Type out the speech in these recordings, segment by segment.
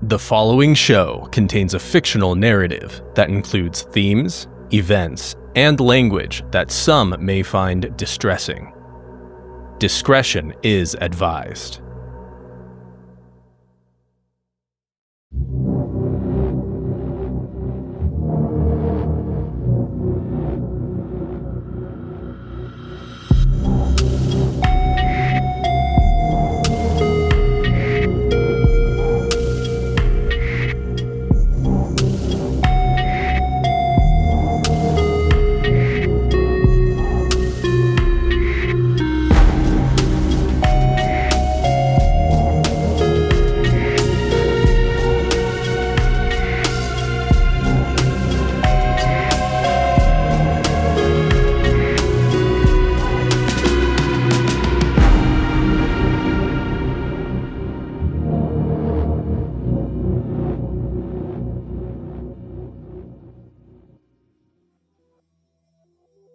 The following show contains a fictional narrative that includes themes, events, and language that some may find distressing. Discretion is advised.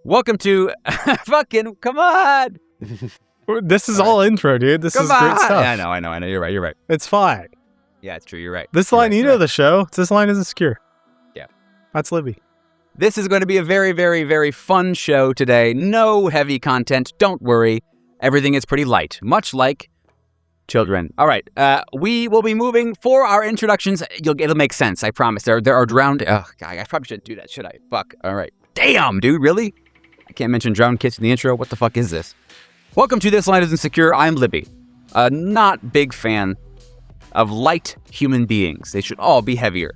Welcome to fucking come on. This is all intro, dude. This is great stuff. Yeah, I know. You're right. It's fine. Yeah, it's true. You're right. This line, you know the show. This line is secure. Yeah. That's Libby. This is going to be a very, very, very fun show today. No heavy content. Don't worry. Everything is pretty light, much like children. All right. We will be moving for our introductions. It'll make sense. I promise. There are drowned. Oh, God, I probably shouldn't do that, should I? Fuck. All right. Damn, dude. Really? I can't mention drowned kids in the intro. What the fuck is this? Welcome to This Line Isn't Secure. I'm Libby. A not big fan of light human beings. They should all be heavier.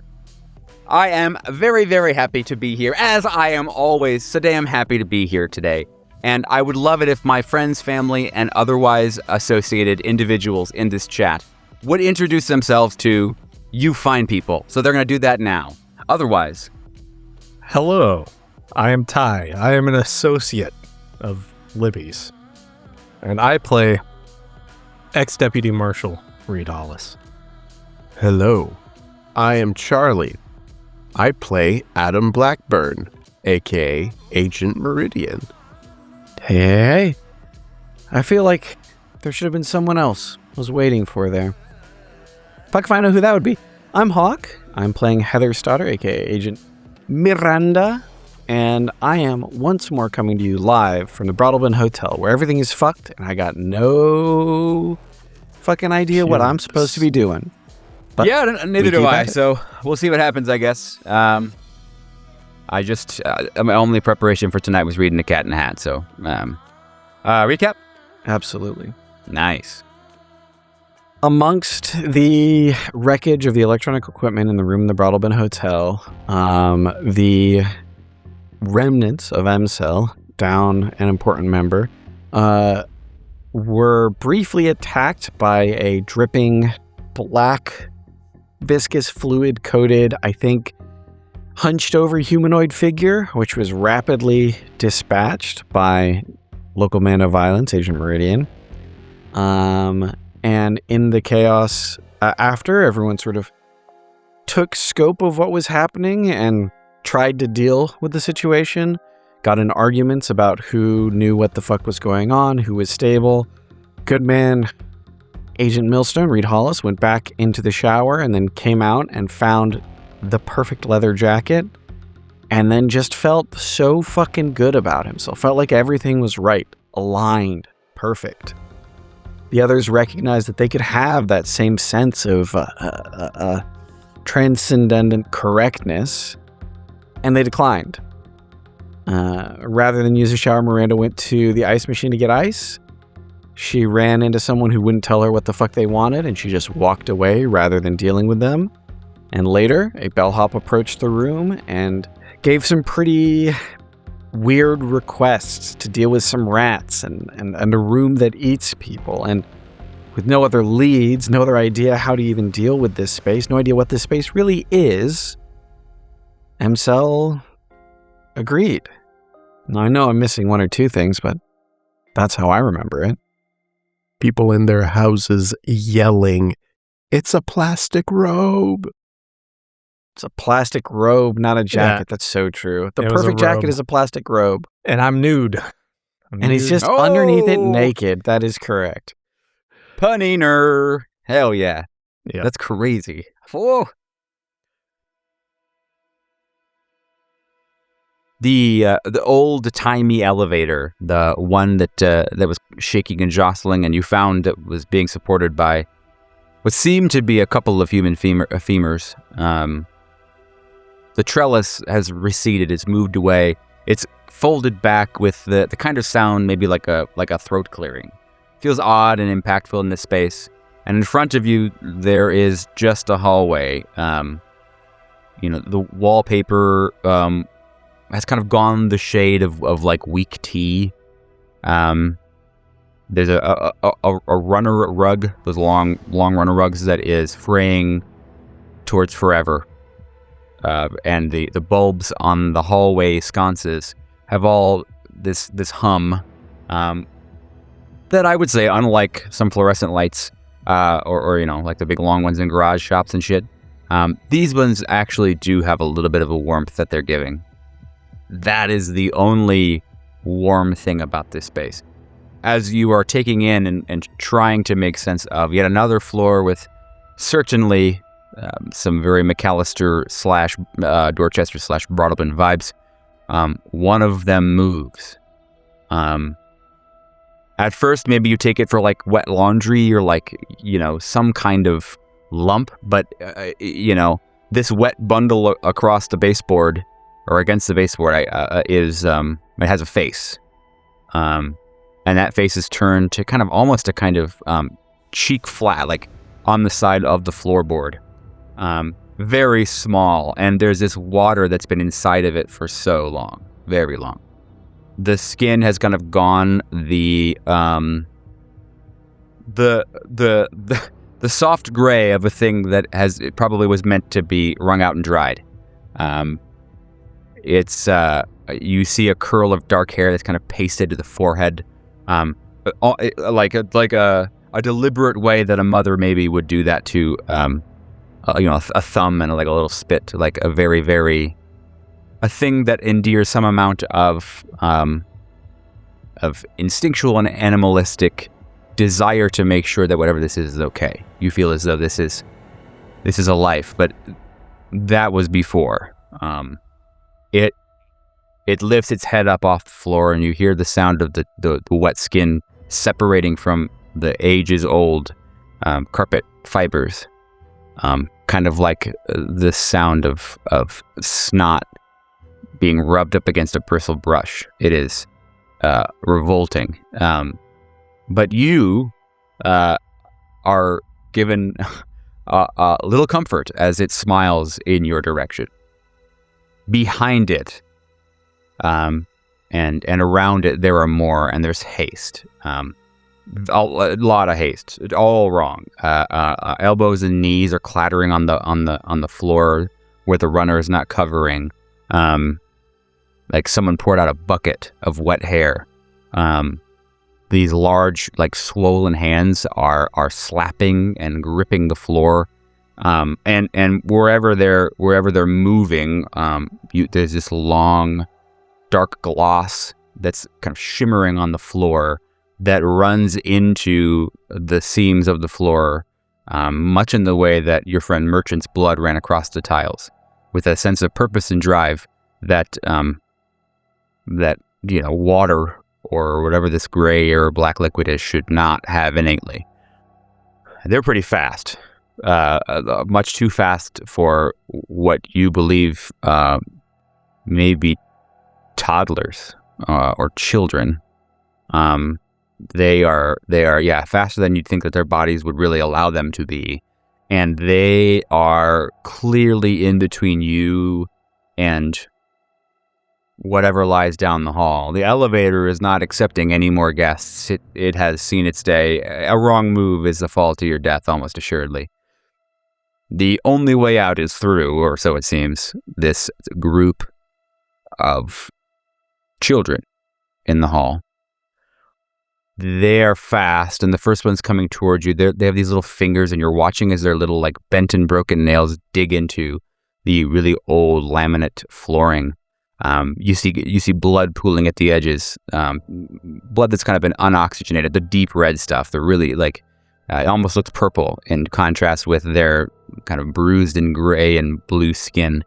I am very, very happy to be here, as I am always so damn happy to be here today. And I would love it if my friends, family, and otherwise associated individuals in this chat would introduce themselves to you fine people. So they're going to do that now. Otherwise, Hello. I am Ty. I am an associate of Libby's. And I play ex-Deputy Marshal Reed Hollis. Hello, I am Charlie. I play Adam Blackburn, aka Agent Meridian. Hey. I feel like there should have been someone else I was waiting for there. If I can find out who that would be. I'm Hawk. I'm playing Heather's daughter, aka Agent Miranda. And I am once more coming to you live from the Broadalbin Hotel, where everything is fucked, and I got no fucking idea what I'm supposed to be doing. But yeah, neither do I. So we'll see what happens, I guess. My only preparation for tonight was reading The Cat in the Hat. So, recap? Absolutely. Nice. Amongst the wreckage of the electronic equipment in the room in the Broadalbin Hotel, the remnants of M-Cell, down an important member, were briefly attacked by a dripping black viscous fluid coated, I think, hunched over humanoid figure, which was rapidly dispatched by local man of violence, Agent Meridian. And in the chaos after, everyone sort of took scope of what was happening and tried to deal with the situation, got in arguments about who knew what the fuck was going on, who was stable. Good man, Agent Millstone, Reed Hollis, went back into the shower and then came out and found the perfect leather jacket and then just felt so fucking good about himself. Felt like everything was right, aligned, perfect. The others recognized that they could have that same sense of transcendent correctness, and they declined. Rather than use a shower, Miranda went to the ice machine to get ice. She ran into someone who wouldn't tell her what the fuck they wanted, and she just walked away rather than dealing with them. And later, a bellhop approached the room and gave some pretty weird requests to deal with some rats and a room that eats people. And with no other leads, no other idea how to even deal with this space, no idea what this space really is, M-Cell agreed. Now, I know I'm missing one or two things, but that's how I remember it. People in their houses yelling, "It's a plastic robe." It's a plastic robe, not a jacket. Yeah. That's so true. The It was a perfect jacket robe. is a plastic robe. And I'm nude. And he's just underneath it naked. That is correct. Puniner. Hell yeah. Yeah. That's crazy. Whoa. The old-timey elevator, the one that was shaking and jostling, and you found that was being supported by what seemed to be a couple of human femurs. The trellis has receded, it's moved away, it's folded back with the kind of sound maybe like a throat clearing. Feels odd and impactful in this space. And in front of you, there is just a hallway. The wallpaper has kind of gone the shade of like weak tea. There's a runner rug, those long runner rugs that is fraying towards forever. And the bulbs on the hallway sconces have all this hum that I would say, unlike some fluorescent lights or like the big long ones in garage shops and shit, these ones actually do have a little bit of a warmth that they're giving. That is the only warm thing about this space. As you are taking in and trying to make sense of yet another floor with certainly some very McAllister / Dorchester / Broadalbin vibes, one of them moves. At first, maybe you take it for like wet laundry or like, some kind of lump, but, this wet bundle across the baseboard or against the baseboard is, it has a face. And that face is turned to kind of almost a kind of cheek flat, like on the side of the floorboard. Very small, and there's this water that's been inside of it for so long, very long. The skin has kind of gone the soft gray of a thing that it probably was meant to be wrung out and dried. You see a curl of dark hair that's kind of pasted to the forehead, like a deliberate way that a mother maybe would do that to a thumb and like a little spit, like a very, very a thing that endears some amount of instinctual and animalistic desire to make sure that whatever this is okay. You feel as though this is a life, but that was before. It lifts its head up off the floor, and you hear the sound of the wet skin separating from the ages-old carpet fibers, kind of like the sound of snot being rubbed up against a bristle brush. It is revolting. But you are given a little comfort as it smiles in your direction. Behind it, and around it, there are more, and there's haste. A lot of haste. All wrong. Elbows and knees are clattering on the floor where the runner is not covering. Like someone poured out a bucket of wet hair. These large, like swollen hands are slapping and gripping the floor. And wherever they're moving, there's this long, dark gloss that's kind of shimmering on the floor that runs into the seams of the floor, much in the way that your friend Merchant's blood ran across the tiles, with a sense of purpose and drive that water or whatever this gray or black liquid is should not have innately. They're pretty fast. Much too fast for what you believe may be toddlers or children. They are faster than you'd think that their bodies would really allow them to be, and they are clearly in between you and whatever lies down the hall. The elevator is not accepting any more guests. It has seen its day. A wrong move is the fall to your death, almost assuredly. The only way out is through, or so it seems, this group of children in the hall. They're fast, and the first one's coming towards you. They have these little fingers, and you're watching as their little, like, bent and broken nails dig into the really old laminate flooring. You see blood pooling at the edges, blood that's kind of been unoxygenated, the deep red stuff, the really, like, It almost looks purple in contrast with their kind of bruised and gray and blue skin.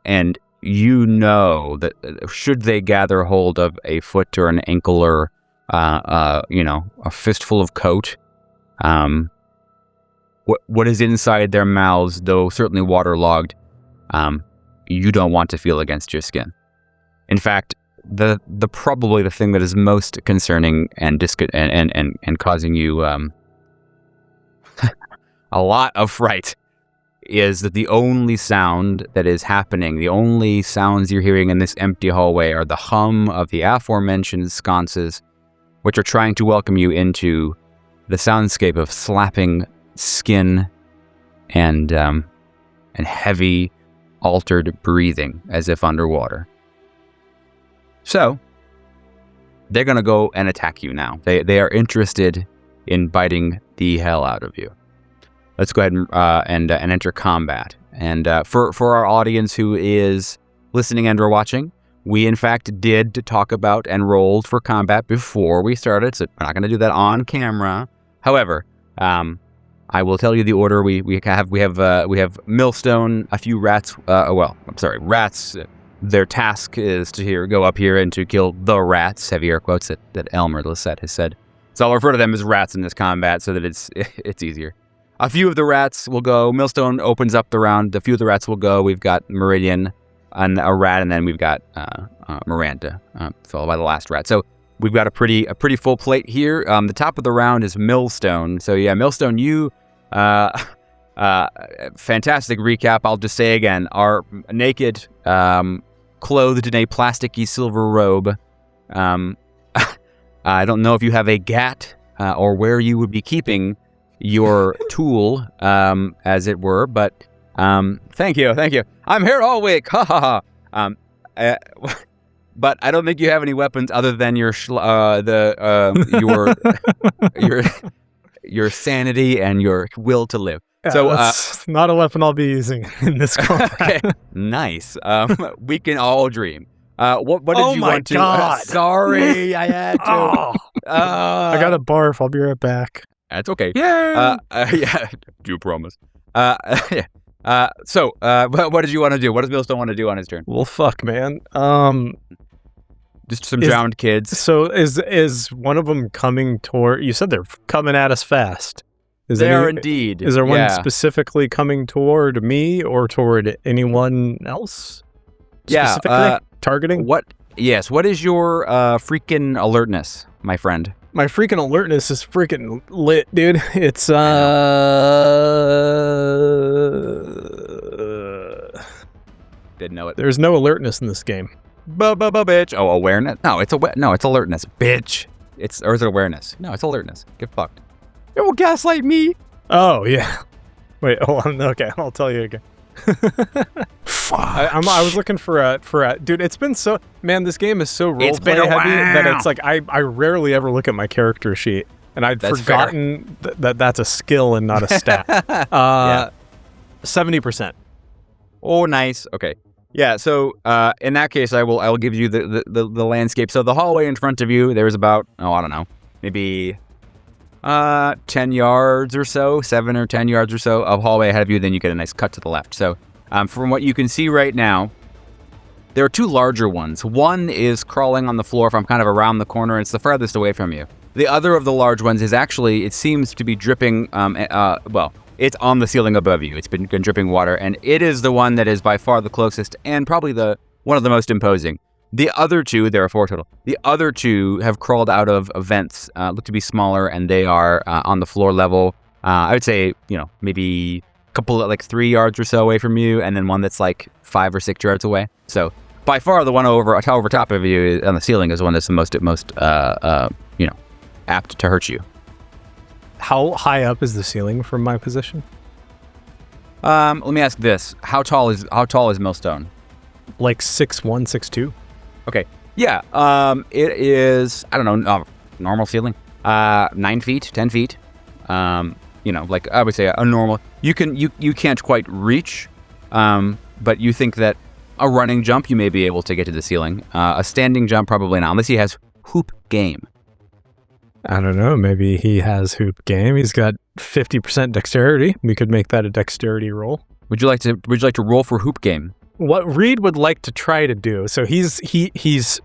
And you know that should they gather hold of a foot or an ankle or, a fistful of coat, what is inside their mouths, though certainly waterlogged, you don't want to feel against your skin. In fact, the probably the thing that is most concerning and causing you a lot of fright is that the only sound that is happening, the only sounds you're hearing in this empty hallway are the hum of the aforementioned sconces, which are trying to welcome you into the soundscape of slapping skin and heavy, altered breathing as if underwater. So, they're going to go and attack you now. They are interested in biting the hell out of you. Let's go ahead and enter combat. And for our audience who is listening and or watching, we in fact did talk about and rolled for combat before we started, so we're not going to do that on camera. However, I will tell you the order. We have Millstone, a few rats. Rats. Their task is to go up here and to kill the rats. Heavy air quotes that Elmer Lisette has said. So I'll refer to them as rats in this combat so that it's easier. A few of the rats will go. Millstone opens up the round. A few of the rats will go. We've got Meridian and a rat, and then we've got Miranda, followed by the last rat. So we've got a pretty full plate here. The top of the round is Millstone. So yeah, Millstone, you fantastic recap. I'll just say again, are naked, clothed in a plasticky silver robe. I don't know if you have a gat or where you would be keeping your tool, as it were, but thank you. I'm here all week. Ha ha ha. But I don't think you have any weapons other than your sanity and your will to live. Yeah, so that's not a weapon I'll be using in this combat. Okay, nice. We can all dream. What did you want to? Oh my God! Sorry, I had to. I got a barf. I'll be right back. That's okay. Yeah. Yeah. Do promise. Yeah. So, what did you want to do? What does Millstone want to do on his turn? Well, fuck, man. Just some drowned kids. So is one of them coming toward? You said they're coming at us fast. They are indeed. Is there one specifically coming toward me or toward anyone else? Specifically targeting? What? Yes. What is your freaking alertness, my friend? My freaking alertness is freaking lit, dude. It's Didn't know it. There's no alertness in this game. Bitch. Oh, awareness? No, it's alertness, bitch. Is it awareness? No, it's alertness. Get fucked. It will gaslight me. Oh yeah. Wait, hold on. Okay, I'll tell you again. I was looking for a dude. It's been so, man, this game is so roleplay heavy that it's like I rarely ever look at my character sheet, and I'd forgotten that that's a skill and not a stat. 70%. Oh, nice. Okay. Yeah. So in that case, I will give you the landscape. So the hallway in front of you, there's about I don't know, maybe 10 yards or so, 7 or 10 yards or so of hallway ahead of you, then you get a nice cut to the left. So from what you can see right now, there are two larger ones. One is crawling on the floor from kind of around the corner, and it's the farthest away from you. The other of the large ones is actually, it seems to be dripping, it's on the ceiling above you. It's been dripping water, and it is the one that is by far the closest and probably one of the most imposing. The other two, there are 4 total. The other two have crawled out of vents, look to be smaller, and they are on the floor level. I would say, maybe a couple of 3 yards or so away from you, and then one that's 5 or 6 yards away. So by far, the one over top of you on the ceiling is the one that's the most apt to hurt you. How high up is the ceiling from my position? Let me ask this: How tall is Millstone? 6'1", 6'2". Okay. Yeah. It is, I don't know, normal ceiling. 9 feet, 10 feet. I would say a normal. You can't quite reach, but you think that a running jump you may be able to get to the ceiling. A standing jump probably not, unless he has hoop game. I don't know. Maybe he has hoop game. He's got 50% dexterity. We could make that a dexterity roll. Would you like to roll for hoop game? What Reed would like to try to do. So he's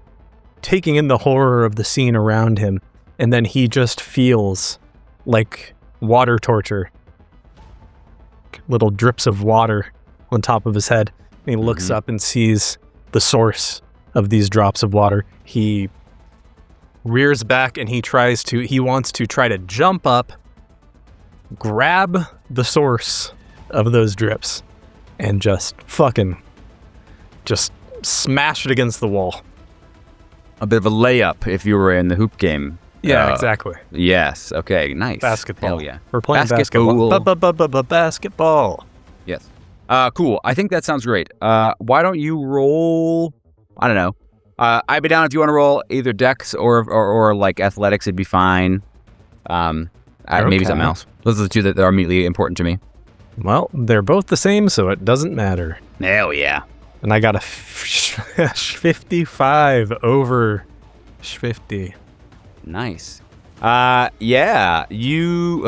taking in the horror of the scene around him, and then he just feels like water torture. Little drips of water on top of his head. And he looks up and sees the source of these drops of water. He rears back and he wants to try to jump up, grab the source of those drips, and just smash it against the wall. A bit of a layup if you were in the hoop game. Yeah, exactly. Yes. Okay. Nice. Basketball. Hell yeah. We're playing Basketball. basketball. Basketball. Yes. Cool. I think that sounds great. Why don't you roll? I don't know. I'd be down if you want to roll either Dex or like athletics. It'd be fine. Maybe something else. Those are the two that are immediately important to me. Well, they're both the same, so it doesn't matter. Hell yeah. And I got a 55 over 50. Nice. Yeah. You.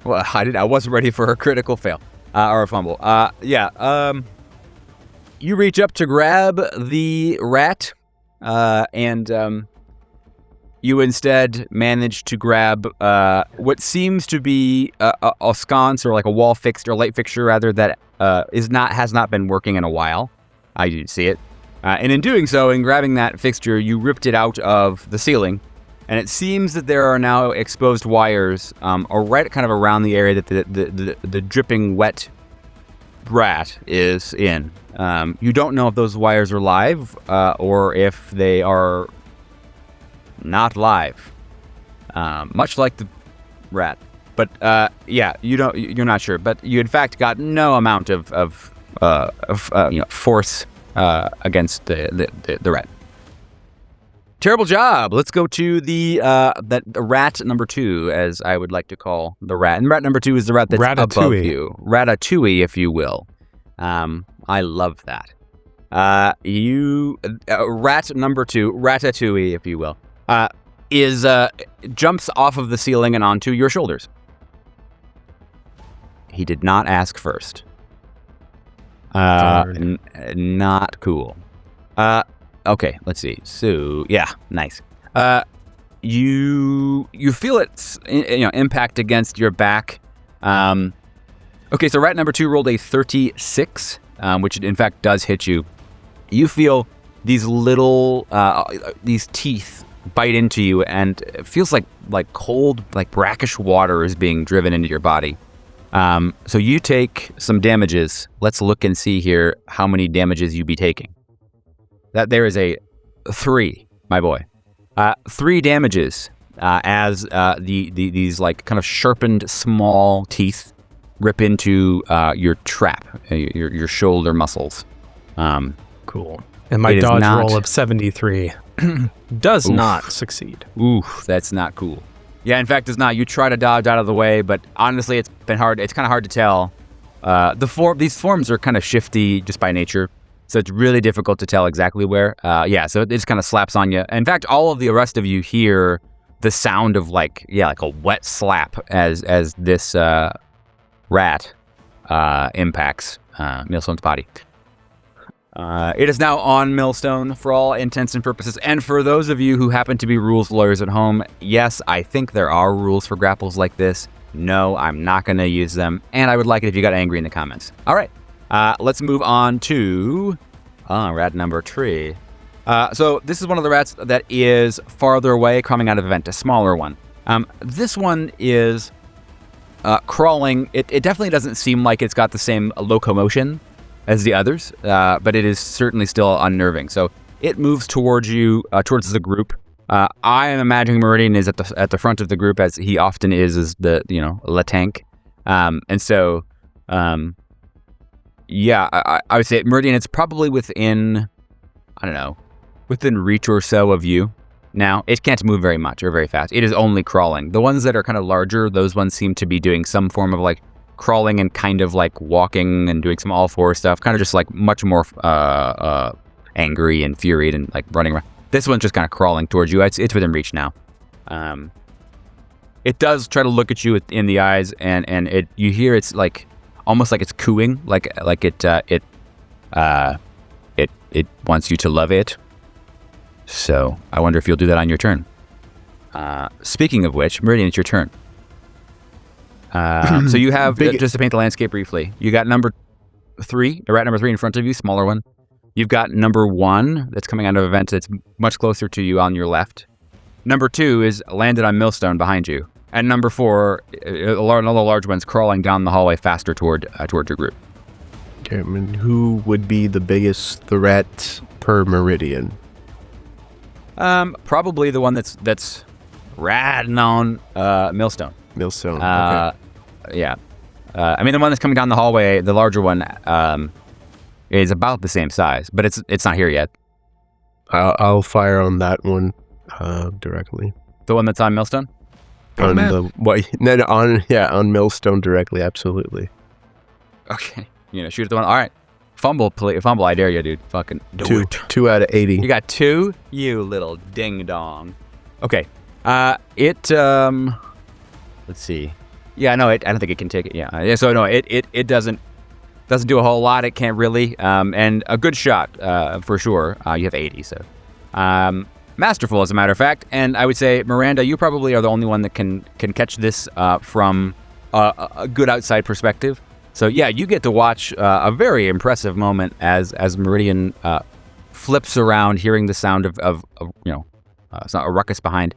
Well, I wasn't ready for a critical fail or a fumble. Yeah. You reach up to grab the rat, and you instead manage to grab what seems to be a sconce or like a wall fixture, or light fixture rather, that has not been working in a while. I didn't see it. And in doing so, in grabbing that fixture, you ripped it out of the ceiling, and it seems that there are now exposed wires right kind of around the area that the dripping wet rat is in. You don't know if those wires are live or if they are not live, much like the rat. But yeah, you're not sure. But you in fact got no amount of force against the rat. Terrible job. Let's go to the rat number 2, as I would like to call the rat. And rat number 2 is the rat that's above you. Ratatouille, if you will. I love that. Rat number 2, Ratatouille, if you will, jumps off of the ceiling and onto your shoulders. He did not ask first. Not cool. Okay, let's see. So, yeah, nice. You feel its impact against your back. Okay, so rat number 2 rolled a 36, which in fact does hit you. You feel these little these teeth bite into you, and it feels like cold, like brackish water is being driven into your body. So you take some damages. Let's look and see here how many damages you be taking. That there is a 3, my boy. 3 damages as these like kind of sharpened small teeth rip into your trap, your shoulder muscles. Cool. And my dodge roll of 73 does not succeed. Oof, that's not cool. Yeah, in fact, it's not. You try to dodge out of the way, but honestly, it's been hard. It's kind of hard to tell. These forms are kind of shifty just by nature, so it's really difficult to tell exactly where. Yeah, so it just kind of slaps on you. In fact, all of the rest of you hear the sound of like a wet slap as this rat impacts Millstone's body. It is now on Millstone for all intents and purposes. And for those of you who happen to be rules lawyers at home, yes, I think there are rules for grapples like this. No, I'm not going to use them. And I would like it if you got angry in the comments. All right, let's move on to rat number 3. So this is one of the rats that is farther away, coming out of a vent, a smaller one. This one is crawling. It definitely doesn't seem like it's got the same locomotion as the others, but it is certainly still unnerving. So it moves towards you, towards the group. I am imagining Meridian is at the front of the group, as he often is the la tank. And so, yeah, I would say Meridian, it's probably within reach or so of you. Now, it can't move very much or very fast. It is only crawling. The ones that are kind of larger, those ones seem to be doing some form of like crawling and kind of like walking and doing some all-four stuff, kind of just like much more angry and furious and like running around. This one's just kind of crawling towards you. It's within reach now. It does try to look at you in the eyes, and you hear it's like almost like it's cooing, like it wants you to love it. So I wonder if you'll do that on your turn. Speaking of which, Meridian, it's your turn. So you have, just to paint the landscape briefly, you got number 3, the rat number 3 in front of you, smaller one. You've got number 1 that's coming out of a vent that's much closer to you on your left. Number 2 is landed on Millstone behind you. And number 4, another large one's crawling down the hallway faster toward your group. Okay, I mean, who would be the biggest threat per Meridian? Probably the one that's riding on Millstone. Millstone. Okay. Yeah. I mean, the one that's coming down the hallway, the larger one, is about the same size, but it's not here yet. I'll fire on that one directly. The one that's on Millstone? On Millstone directly, absolutely. Okay. Shoot at the one. All right. Fumble, I dare you, dude. Fucking do it. 2 out of 80. You got 2? You little ding-dong. Okay. Let's see. Yeah, no, I don't think it can take it. Yeah. So, no, it doesn't do a whole lot. It can't really. And a good shot, for sure. You have 80, so. Masterful, as a matter of fact. And I would say, Miranda, you probably are the only one that can catch this from a good outside perspective. So yeah, you get to watch a very impressive moment as Meridian flips around, hearing the sound of it's not a ruckus behind,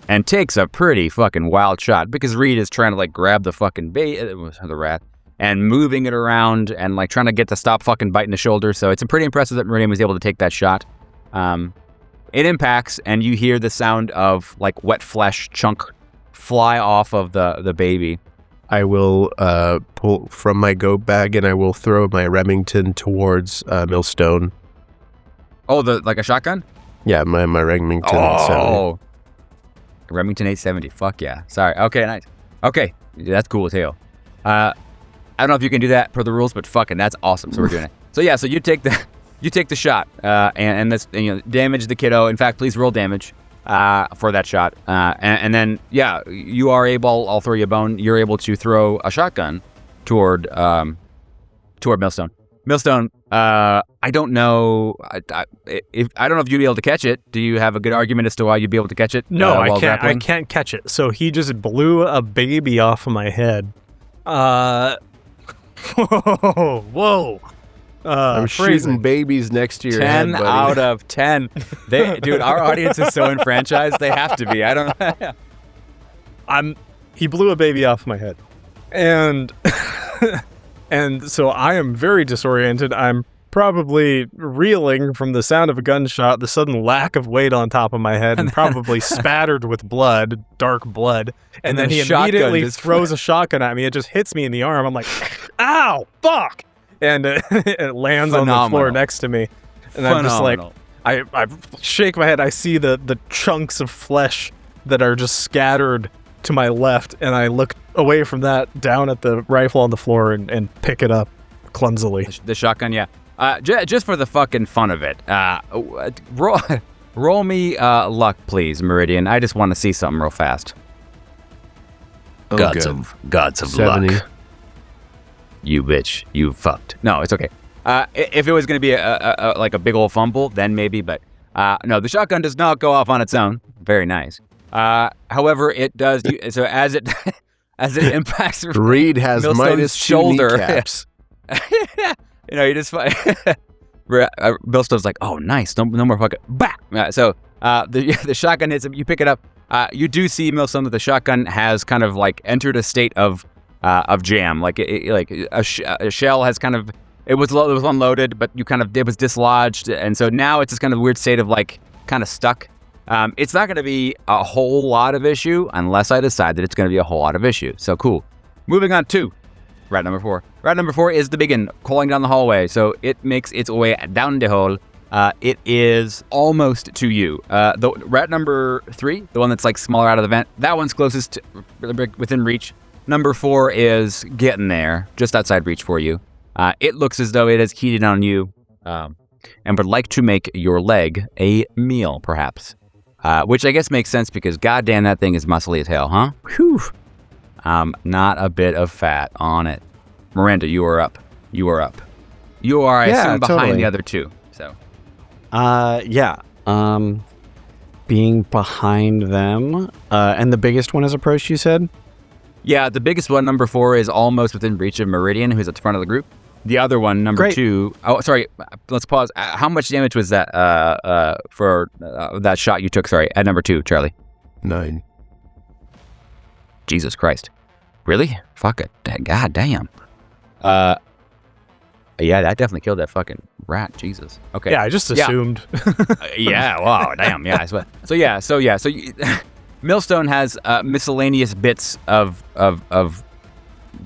and takes a pretty fucking wild shot because Reed is trying to like grab the fucking the rat and moving it around and like trying to get to stop fucking biting the shoulder. So it's pretty impressive that Meridian was able to take that shot. It impacts, and you hear the sound of like wet flesh chunk fly off of the baby. I will pull from my goat bag and I will throw my Remington towards Millstone. Oh, like a shotgun? Yeah, my Remington. Oh, Remington 870. Fuck yeah. Sorry. Okay, nice. Okay, that's cool as hell. I don't know if you can do that per the rules, but fucking that's awesome. So we're doing it. So yeah, so you take the shot and that's damage the kiddo. In fact, please roll damage. For that shot. And then, yeah, you are able, I'll throw you a bone, you're able to throw a shotgun toward Millstone. Millstone, I don't know I don't know if you'd be able to catch it. Do you have a good argument as to why you'd be able to catch it? No, I can't. Grappling? I can't catch it. So he just blew a baby off of my head. Whoa. I'm shooting babies next to your 10 head, buddy. out of 10. Dude, our audience is so enfranchised. They have to be. I don't know. He blew a baby off my head. And and so I am very disoriented. I'm probably reeling from the sound of a gunshot, the sudden lack of weight on top of my head, and probably spattered with blood, dark blood. And then he immediately throws a shotgun at me. It just hits me in the arm. I'm like, ow, fuck! And it lands on the floor next to me. And I'm just like, I shake my head. I see the chunks of flesh that are just scattered to my left. And I look away from that down at the rifle on the floor and pick it up clumsily. The shotgun, yeah. Just for the fucking fun of it, roll me luck, please, Meridian. I just want to see something real fast. Gods of 70. luck. You bitch, you fucked. No, it's okay. If it was going to be like a big old fumble, then maybe, but no, the shotgun does not go off on its own. Very nice. However, it does. So as it impacts Reed has Millstone's shoulder. Kneecaps. You just Millstone's like, oh, nice, no more fucking. Bah! So the shotgun hits him. You pick it up. You do see Millstone that the shotgun has kind of like entered a state of jam, like a shell has kind of it was unloaded, but it was dislodged, and so now it's this kind of weird state of like kind of stuck. It's not going to be a whole lot of issue unless I decide that it's going to be a whole lot of issue. So cool. Moving on to rat number 4. Rat number 4 is the big one, crawling down the hallway. So it makes its way down the hall. It is almost to you. The rat number 3, the one that's like smaller out of the vent, that one's closest within reach. Number 4 is getting there, just outside reach for you. It looks as though it has keyed in on you and would like to make your leg a meal, perhaps. which I guess makes sense because goddamn, that thing is muscly as hell, huh? Whew. Not a bit of fat on it. Miranda, you are up. You are, I assume, behind totally. the other two. So, being behind them, and the biggest one is approached, you said? yeah, the biggest one, number 4, is almost within reach of Meridian, who's at the front of the group. The other one, number Great. 2. Oh, sorry. Let's pause. How much damage was that for that shot you took? Sorry, at number 2, Charlie. 9. Jesus Christ. Really? Fuck it. God damn. Yeah, that definitely killed that fucking rat. Jesus. Okay. Yeah, I just assumed. Yeah. Wow. Damn. Yeah. So Millstone has miscellaneous bits of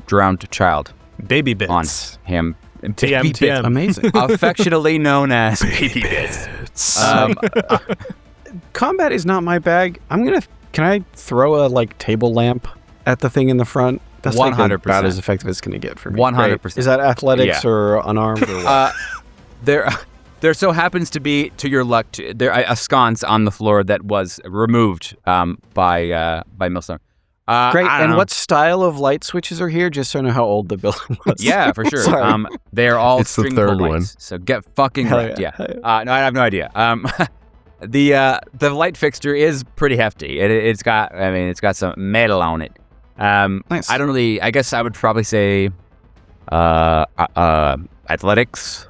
drowned child Baby on bits. him. TM. Amazing. Affectionately known as baby bits. Combat is not my bag. Can I throw a table lamp at the thing in the front? That's 100%. about as effective as it's going to get for me. 100%. Great. Is that athletics or unarmed or what? There so happens to be, to your luck, a sconce on the floor that was removed by Millstone. Great. I don't And know. what style of light switches are here? Just so I know how old the building was. Yeah, for sure. Sorry. They're all It's the string third pull one. lights, so get fucking Hell wrecked. yeah, Yeah. No, I have no idea. The light fixture is pretty hefty. It's got some metal on it. Nice. I don't really. I guess I would probably say, athletics,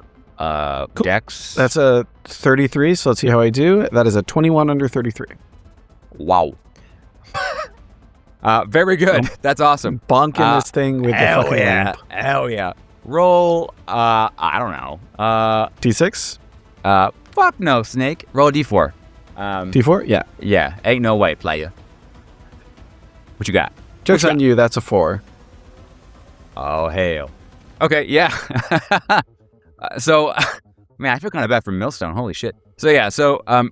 dex. That's a 33, so let's see how I do. That is a 21 under 33. Wow. Very good. That's awesome. Bonking this thing with the fucking lamp. Hell yeah. Roll. I don't know. D6? Fuck no, Snake. Roll a D4. D4? Yeah. Yeah. Ain't no way, player. What you got? Joke's on you, that's a 4. Oh, hell. Okay, yeah. So, man, I feel kind of bad for Millstone. Holy shit. So, yeah,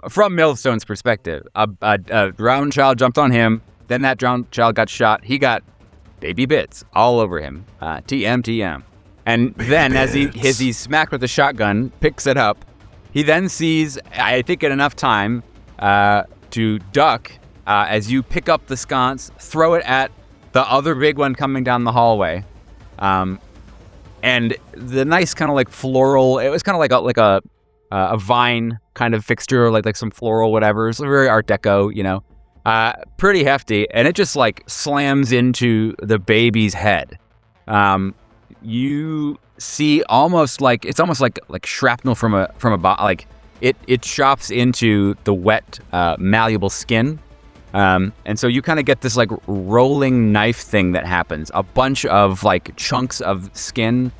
from Millstone's perspective, a drowned child jumped on him. Then that drowned child got shot. He got baby bits all over him. TM. And then as he's smacked with a shotgun, picks it up, he then sees, I think in enough time to duck as you pick up the sconce, throw it at the other big one coming down the hallway. And the nice kind of like floral, it was kind of like a vine kind of fixture, like some floral whatever. It's very Art Deco, you know. Pretty hefty, and it just like slams into the baby's head. You see almost like shrapnel from a like it chops into the wet malleable skin. And so you kind of get this like rolling knife thing that happens. A bunch of like chunks of skin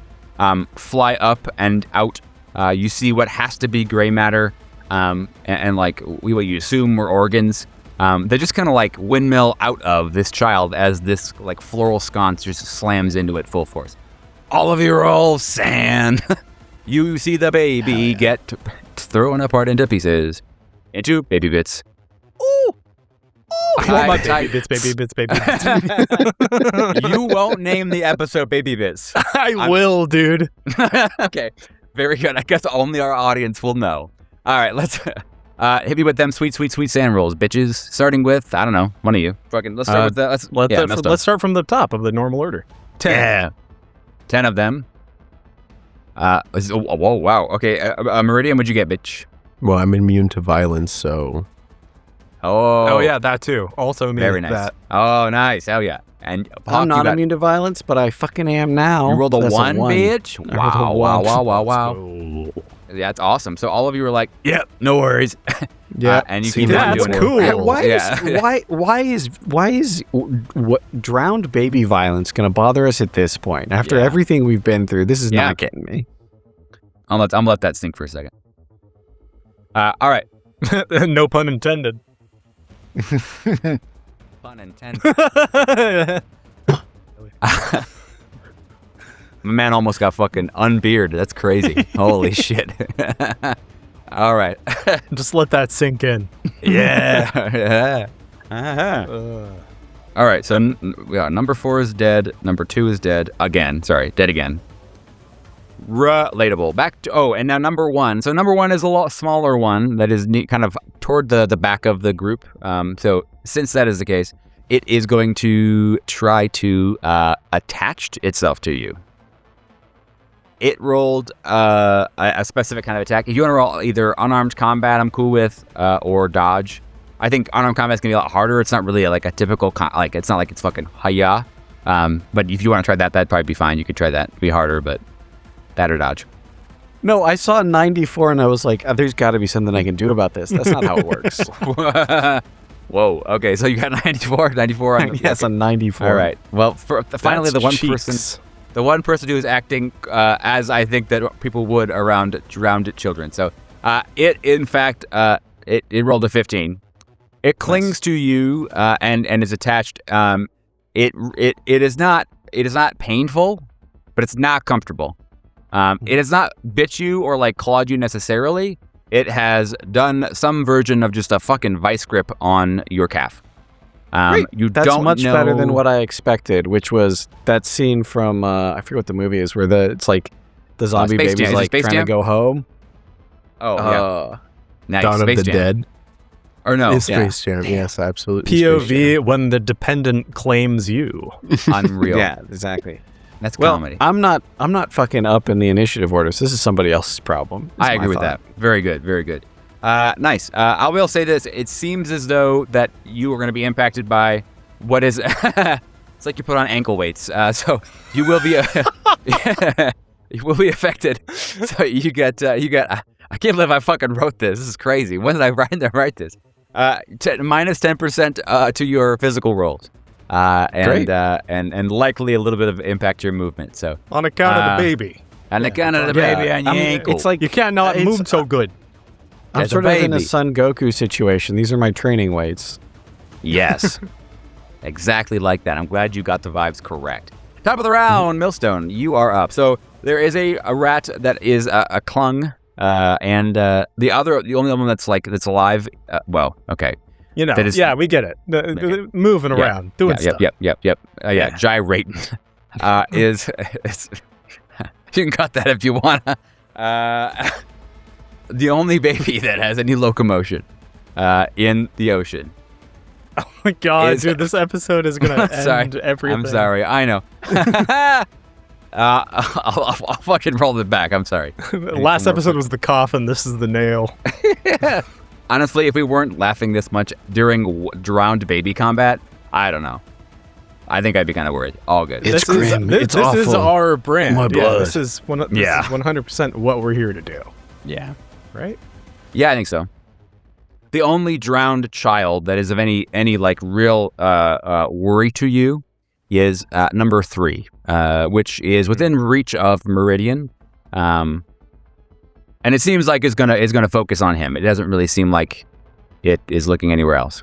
fly up and out. You see what has to be gray matter, and like what you assume were organs. They just kind of like windmill out of this child as this like floral sconce just slams into it full force. All of you roll sand. You see the baby get thrown apart into pieces, into baby bits. Ooh. I want my baby bits. You won't name the episode Baby Bits. I will, dude. Okay, very good. I guess only our audience will know. All right, let's hit me with them sweet sand rolls, bitches. Starting with, I don't know, one of you. Fucking, let's start with that. Let's start from the top of the normal order. 10. Yeah. 10 of them. Whoa, wow. Okay, Meridian, what'd you get, bitch? Well, I'm immune to violence, so Oh, yeah, that too. Also means very nice. that. Oh, nice. Hell yeah. And Hawk, I'm not immune to violence, but I fucking am now. You rolled a That's 1, bitch? I rolled a Wow. one. Yeah, that's awesome. So all of you were like, yep, no worries. Yeah, and you see, keep that's on doing cool. it. Why is drowned baby violence going to bother us at this point? After Yeah. everything we've been through, this is Yeah. not getting me. I'm gonna let that sink for a second. All right. No pun intended. Pun intended. My man almost got fucking unbearded. That's crazy. Holy shit. All right. Just let that sink in. Yeah. Uh-huh. All right. So number 4 is dead. Number 2 is dead again. Sorry, dead again. Relatable. Back to and now number 1. So number 1 is a lot smaller one that is kind of toward the back of the group. So since that is the case, it is going to try to attach itself to you. It rolled a specific kind of attack. If you want to roll either unarmed combat, I'm cool with, or dodge. I think unarmed combat is gonna be a lot harder. It's not really like a typical it's not like it's fucking hiya. But if you want to try that, that'd probably be fine. You could try that. It'd be harder, but that or dodge. No, I saw 94 and I was like, there's got to be something I can do about this. That's not how it works. Whoa. Okay, so you got 94 on Yes, a 94. All right. Well, finally, the one person who is acting as I think that people would around drowned children. So it in fact it rolled a 15. It clings to you and is attached. It is not painful, but it's not comfortable. It has not bit you or like clawed you necessarily. It has done some version of just a fucking vice grip on your calf. That's much better than what I expected, which was that scene from I forget what the movie is, where it's like the zombie baby's like trying to go home. Oh yeah, nice. Dawn of the Dead. Or no, It's Space Jam. Yes, absolutely. POV when the dependent claims you. Unreal. Yeah, exactly. That's comedy. I'm not fucking up in the initiative order, so this is somebody else's problem. I agree with that. Very good. Very good. Nice. I will say this. It seems as though that you are going to be impacted by what is... it's like you put on ankle weights. So you will be... you will be affected. So you get... I can't believe I fucking wrote this. This is crazy. When did I write this? Minus 10% to your physical rolls. And likely a little bit of impact to your movement. So On account of the baby. On account of the baby on your ankle. It's like you can't not move so good. I'm sort of in a Son Goku situation. These are my training weights. Yes. Exactly like that. I'm glad you got the vibes correct. Top of the round, Millstone, you are up. So there is a rat that is a clung, and the only one that's alive. Well, okay. You know, we get it. Moving around, doing stuff. Yep. Gyrating is you can cut that if you want. The only baby that has any locomotion in the ocean. Oh my god, dude! This episode is gonna end everything. I'm sorry. I know. I'll fucking roll it back. I'm sorry. Last episode was the coffin. This is the nail. Honestly, if we weren't laughing this much during drowned baby combat, I don't know. I think I'd be kind of worried. All good. It's grim. It's this awful. This is our brand. My blood. This is 100% what we're here to do. Yeah. Right? Yeah, I think so. The only drowned child that is of any like real worry to you is number 3, which is within reach of Meridian, and it seems like it's gonna focus on him. It doesn't really seem like it is looking anywhere else.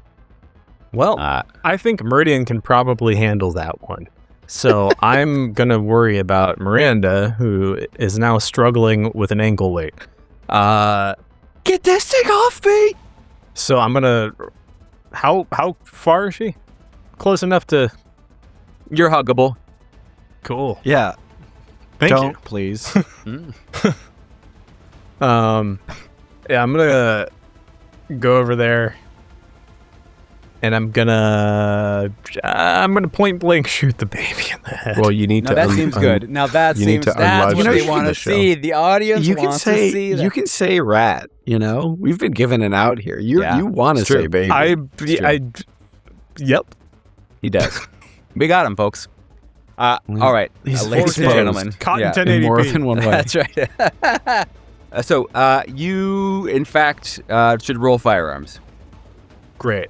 Well, I think Meridian can probably handle that one. So I'm gonna worry about Miranda, who is now struggling with an ankle weight. Get this thing off me! So I'm gonna. How far is she? Close enough to. You're huggable. Cool. Yeah. Thank Don't, you. please. Yeah, I'm gonna go over there, and I'm gonna point blank shoot the baby in the head. Well, you need to. That seems good. Now that seems that's what they want to see. The audience wants to see that. You can say rat. You know, we've been given an out here. You want to say baby. Yep. He does. We got him, folks. All right, He's ladies and gentlemen. Caught in 1080p. in more than one way. That's right. So you, in fact, should roll firearms. Great.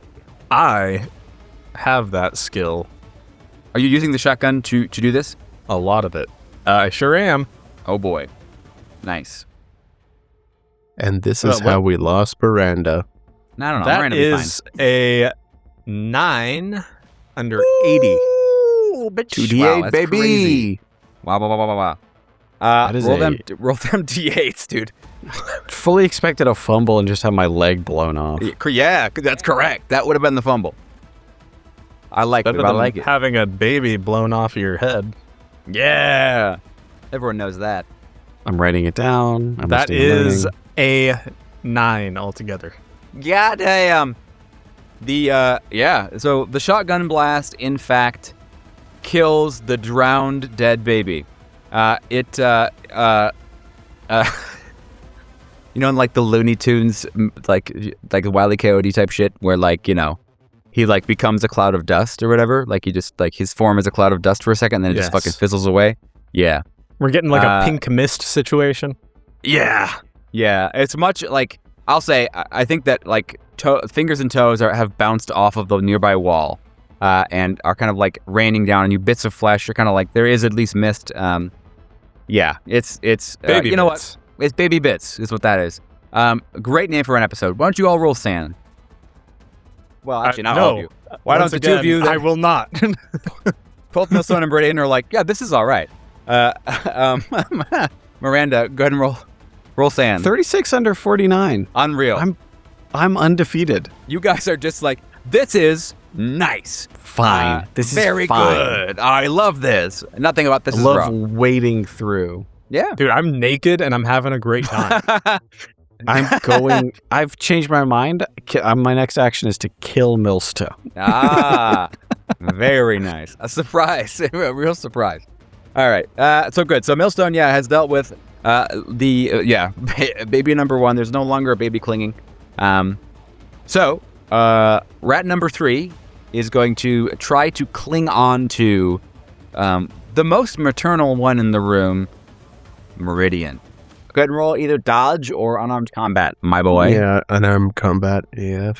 I have that skill. Are you using the shotgun to do this? A lot of it. I sure am. Oh boy, nice. And this is how we lost Miranda. No, I don't know. That Miranda is a 9 under 80. Ooh, 2d8, that's baby. Crazy. Wow. That is roll them d8s, dude. Fully expected a fumble and just have my leg blown off. Yeah, that's correct. That would have been the fumble. I like it. Better I than like it. having a baby blown off your head. Yeah. Everyone knows that. I'm writing it down. I'm That listening and is learning. a 9 altogether. God damn. So the shotgun blast, in fact, kills the drowned dead baby. You know, in like the Looney Tunes, like the Wile E. Coyote type shit, where like, you know, he like becomes a cloud of dust or whatever. Like he just like his form is a cloud of dust for a second, and then it just fucking fizzles away. Yeah. We're getting like a pink mist situation. Yeah. Yeah. It's much like, I'll say, I think that like fingers and toes have bounced off of the nearby wall and are kind of like raining down on you. Bits of flesh are kind of like, there is at least mist. Yeah. It's Baby you know Bits. what? It's Baby Bits is what that is. Great name for an episode. Why don't you all roll sand? Well, actually, not all of you. Why don't the two of you? I will not. Both Millstone and Bradian are like, yeah, this is all right. Miranda, go ahead and roll sand. 36 under 49. Unreal. I'm undefeated. You guys are just like, this is nice. Fine. This is very fine. good. I love this. Nothing about this I is love wrong. wading through. Yeah. Dude, I'm naked and I'm having a great time. I've changed my mind. My next action is to kill Millstone. Very nice. A surprise. A real surprise. All right. So good. So Millstone, has dealt with baby number 1. There's no longer a baby clinging. So rat number 3 is going to try to cling on to the most maternal one in the room, Meridian. Go ahead and roll either dodge or unarmed combat, my boy. Yeah, unarmed combat. Yeah.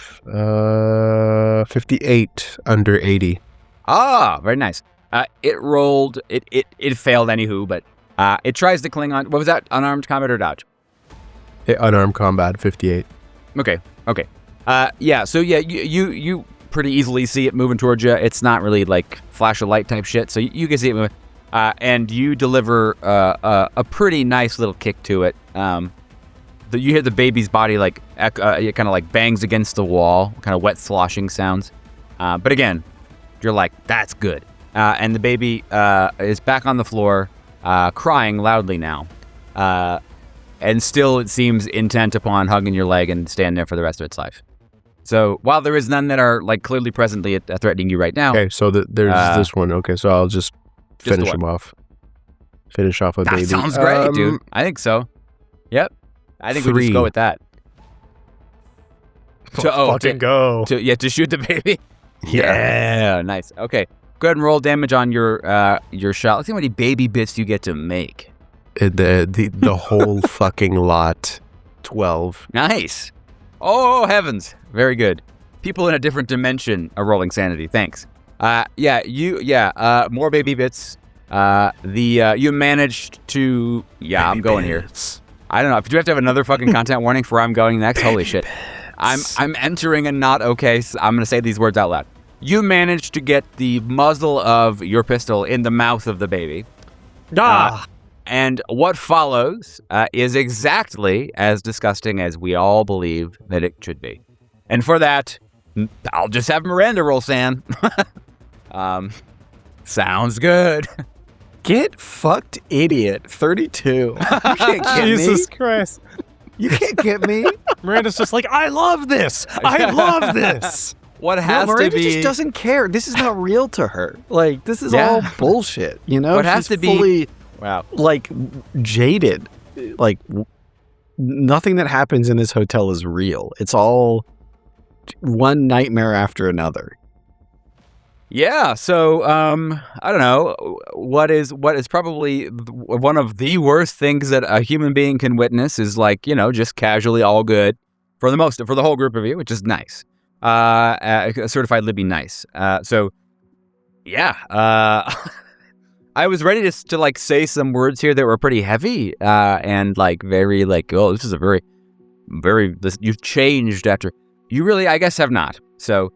58 under 80. Very nice. It rolled. It failed. Anywho, but it tries to cling on. What was that? Unarmed combat or dodge? Unarmed combat. 58. Okay. So you pretty easily see it moving towards you. It's not really like flash of light type shit, so you can see it moving. And you deliver a pretty nice little kick to it. You hear the baby's body like it kind of like bangs against the wall, kind of wet sloshing sounds. But again, you're like, that's good. And the baby is back on the floor, crying loudly now. And still it seems intent upon hugging your leg and staying there for the rest of its life. So while there is none that are like clearly presently threatening you right now. Okay, so there's this one. Okay, so I'll just finish him off. Finish off a baby. That sounds great, dude. I think so. Yep. I think we just go with that. Go. To shoot the baby? Yeah. Nice. Okay. Go ahead and roll damage on your shot. Let's see how many baby bits you get to make. The whole fucking lot. 12. Nice. Oh, heavens. Very good. People in a different dimension are rolling sanity. Thanks. More baby bits. You managed to. Yeah, baby I'm going bits. Here. I don't know. Do you have to have another fucking content warning for where I'm going next? Holy shit. I'm entering a not okay. So I'm going to say these words out loud. You managed to get the muzzle of your pistol in the mouth of the baby. And what follows is exactly as disgusting as we all believe that it should be. And for that, I'll just have Miranda roll sand. Sounds good. Get fucked, idiot. 32. You can't get Jesus Christ. You can't get me. Miranda's just like, I love this. I love this. What has Miranda to be... just doesn't care. This is not real to her. Like, this is all bullshit, you know? What has She's to be... fully, wow. like, jaded. Like, nothing that happens in this hotel is real. It's all one nightmare after another. Yeah, so I don't know what is probably one of the worst things that a human being can witness is like, you know, just casually all good for the whole group of you, which is nice. Certified Libby nice. I was ready to like say some words here that were pretty heavy and like very like, oh, this is a very you've changed after you really, I guess, have not. So.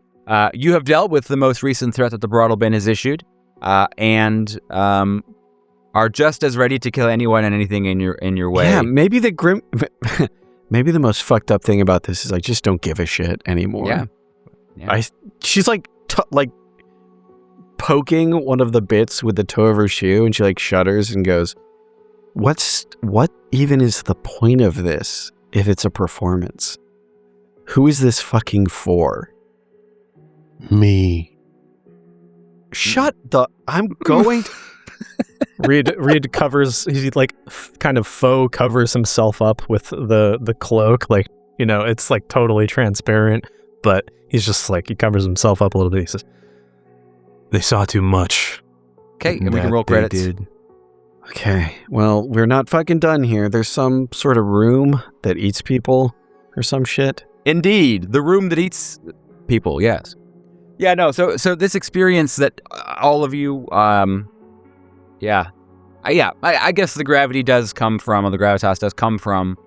You have dealt with the most recent threat that the Broadal Bin has issued, and are just as ready to kill anyone and anything in your way. Yeah, maybe maybe the most fucked up thing about this is I just don't give a shit anymore. Yeah. She's like poking one of the bits with the toe of her shoe, and she like shudders and goes, what even is the point of this if it's a performance? Who is this fucking for? Me. Shut the... I'm going... Reed covers, he like kind of faux covers himself up with the cloak, like, you know, it's like totally transparent, but he's just like, he covers himself up a little bit. He says, "They saw too much." Okay, and we can roll credits. Did. Okay, well, we're not fucking done here. There's some sort of room that eats people or some shit. Indeed, the room that eats people, yes. Yeah, no, so this experience that all of you, I guess the gravity does come from, or the gravitas does come from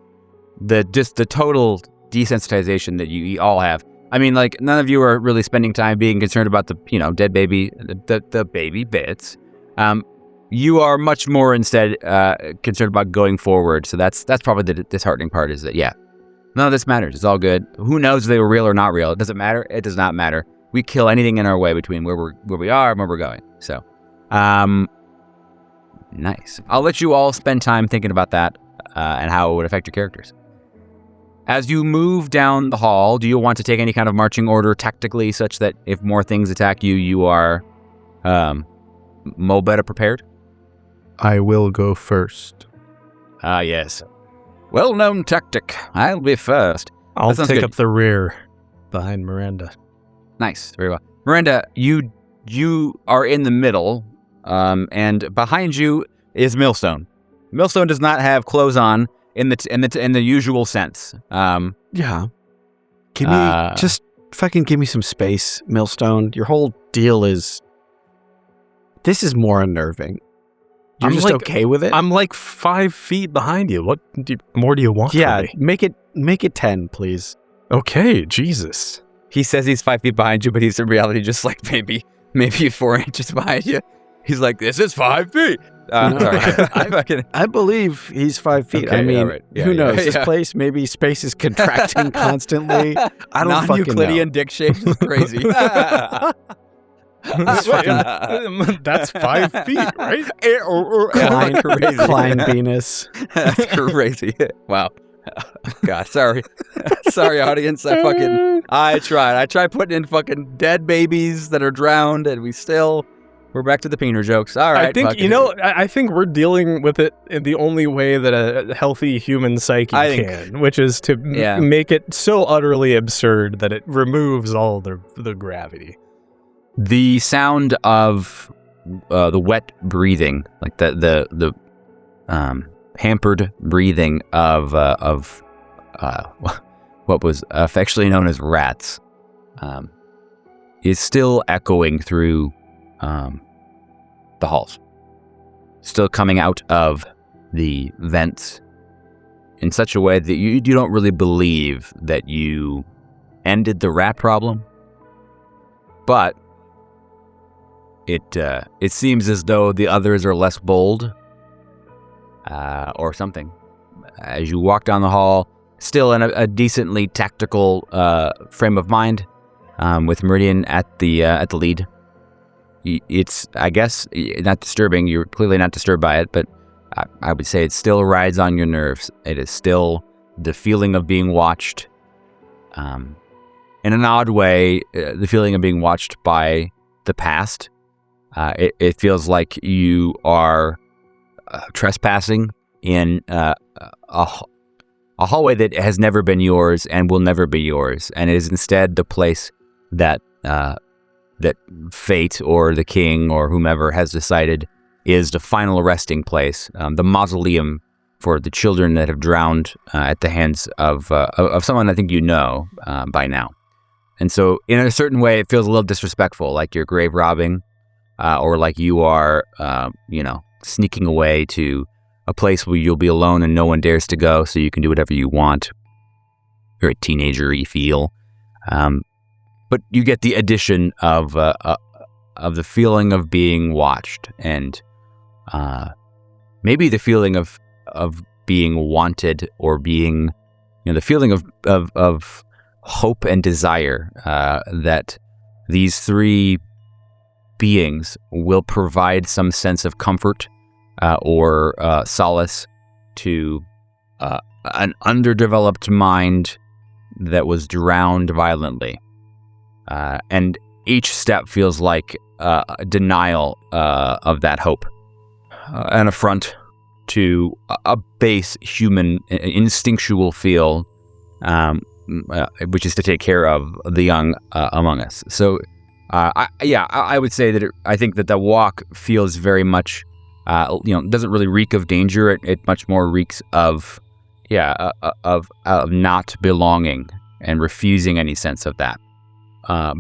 the total desensitization that you all have. I mean, like, none of you are really spending time being concerned about the, you know, dead baby, the baby bits. You are much more instead concerned about going forward. So that's probably the disheartening part, is that, yeah, none of this matters. It's all good. Who knows if they were real or not real? It doesn't matter. It does not matter. We kill anything in our way between where we are and where we're going. So, nice. I'll let you all spend time thinking about that and how it would affect your characters. As you move down the hall, do you want to take any kind of marching order tactically, such that if more things attack you, you are better prepared? I will go first. Ah, yes. Well-known tactic. I'll be first. I'll sounds take good. up the rear behind Miranda. Nice. Very well. Miranda, you are in the middle, and behind you is Millstone. Millstone does not have clothes on in the usual sense. Yeah. Give me... just fucking give me some space, Millstone. Your whole deal is... This is more unnerving. You're just okay with it? I'm like 5 feet behind you. What more do you want yeah, from me? make it 10, please. Okay, Jesus. He says he's 5 feet behind you, but he's in reality just like maybe 4 inches behind you. He's like, this is 5 feet. Sorry. I believe he's 5 feet. Okay, I mean, right. who knows? This place, maybe space is contracting constantly. I don't fucking know. Non-Euclidean dick shape is crazy. That's 5 feet, right? Klein Venus. That's crazy. Wow. God, sorry, audience. I tried putting in fucking dead babies that are drowned, and we're back to the peener jokes. All right. I think I think we're dealing with it in the only way that a healthy human psyche can, which is to make it so utterly absurd that it removes all the gravity. The sound of the wet breathing, like the hampered breathing of what was affectionately known as rats, is still echoing through the halls, still coming out of the vents in such a way that you don't really believe that you ended the rat problem, but it seems as though the others are less bold, or something. As you walk down the hall, still in a decently tactical frame of mind, with Meridian at the lead. It's, I guess, not disturbing. You're clearly not disturbed by it, but I would say it still rides on your nerves. It is still the feeling of being watched. In an odd way, the feeling of being watched by the past. It feels like you are trespassing in a hallway that has never been yours and will never be yours, and it is instead the place that fate or the king or whomever has decided is the final resting place, the mausoleum for the children that have drowned at the hands of someone I think you know by now. And so, in a certain way, it feels a little disrespectful, like you're grave robbing. Or like you are, sneaking away to a place where you'll be alone and no one dares to go, so you can do whatever you want. Very teenager-y feel. But you get the addition of the feeling of being watched, and maybe the feeling of being wanted, or being, the feeling of hope and desire that these three beings will provide some sense of comfort or solace to an underdeveloped mind that was drowned violently. And each step feels like a denial of that hope, an affront to a base human instinctual feel, which is to take care of the young among us. So, I would say that I think that the walk feels very much, doesn't really reek of danger. It much more reeks of not belonging and refusing any sense of that.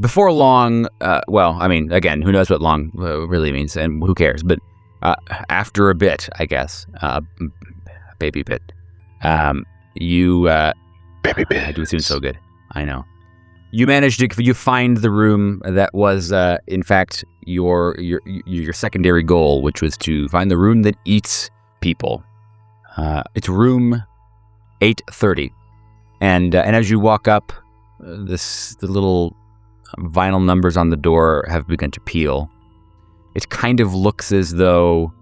Before long, again, who knows what long really means, and who cares? But after a bit, I guess, baby bit, baby bit. I do seem so good. I know. You managed to you find the room that was, in fact, your secondary goal, which was to find the room that eats people. It's room 830, and as you walk up, the little vinyl numbers on the door have begun to peel. It kind of looks as though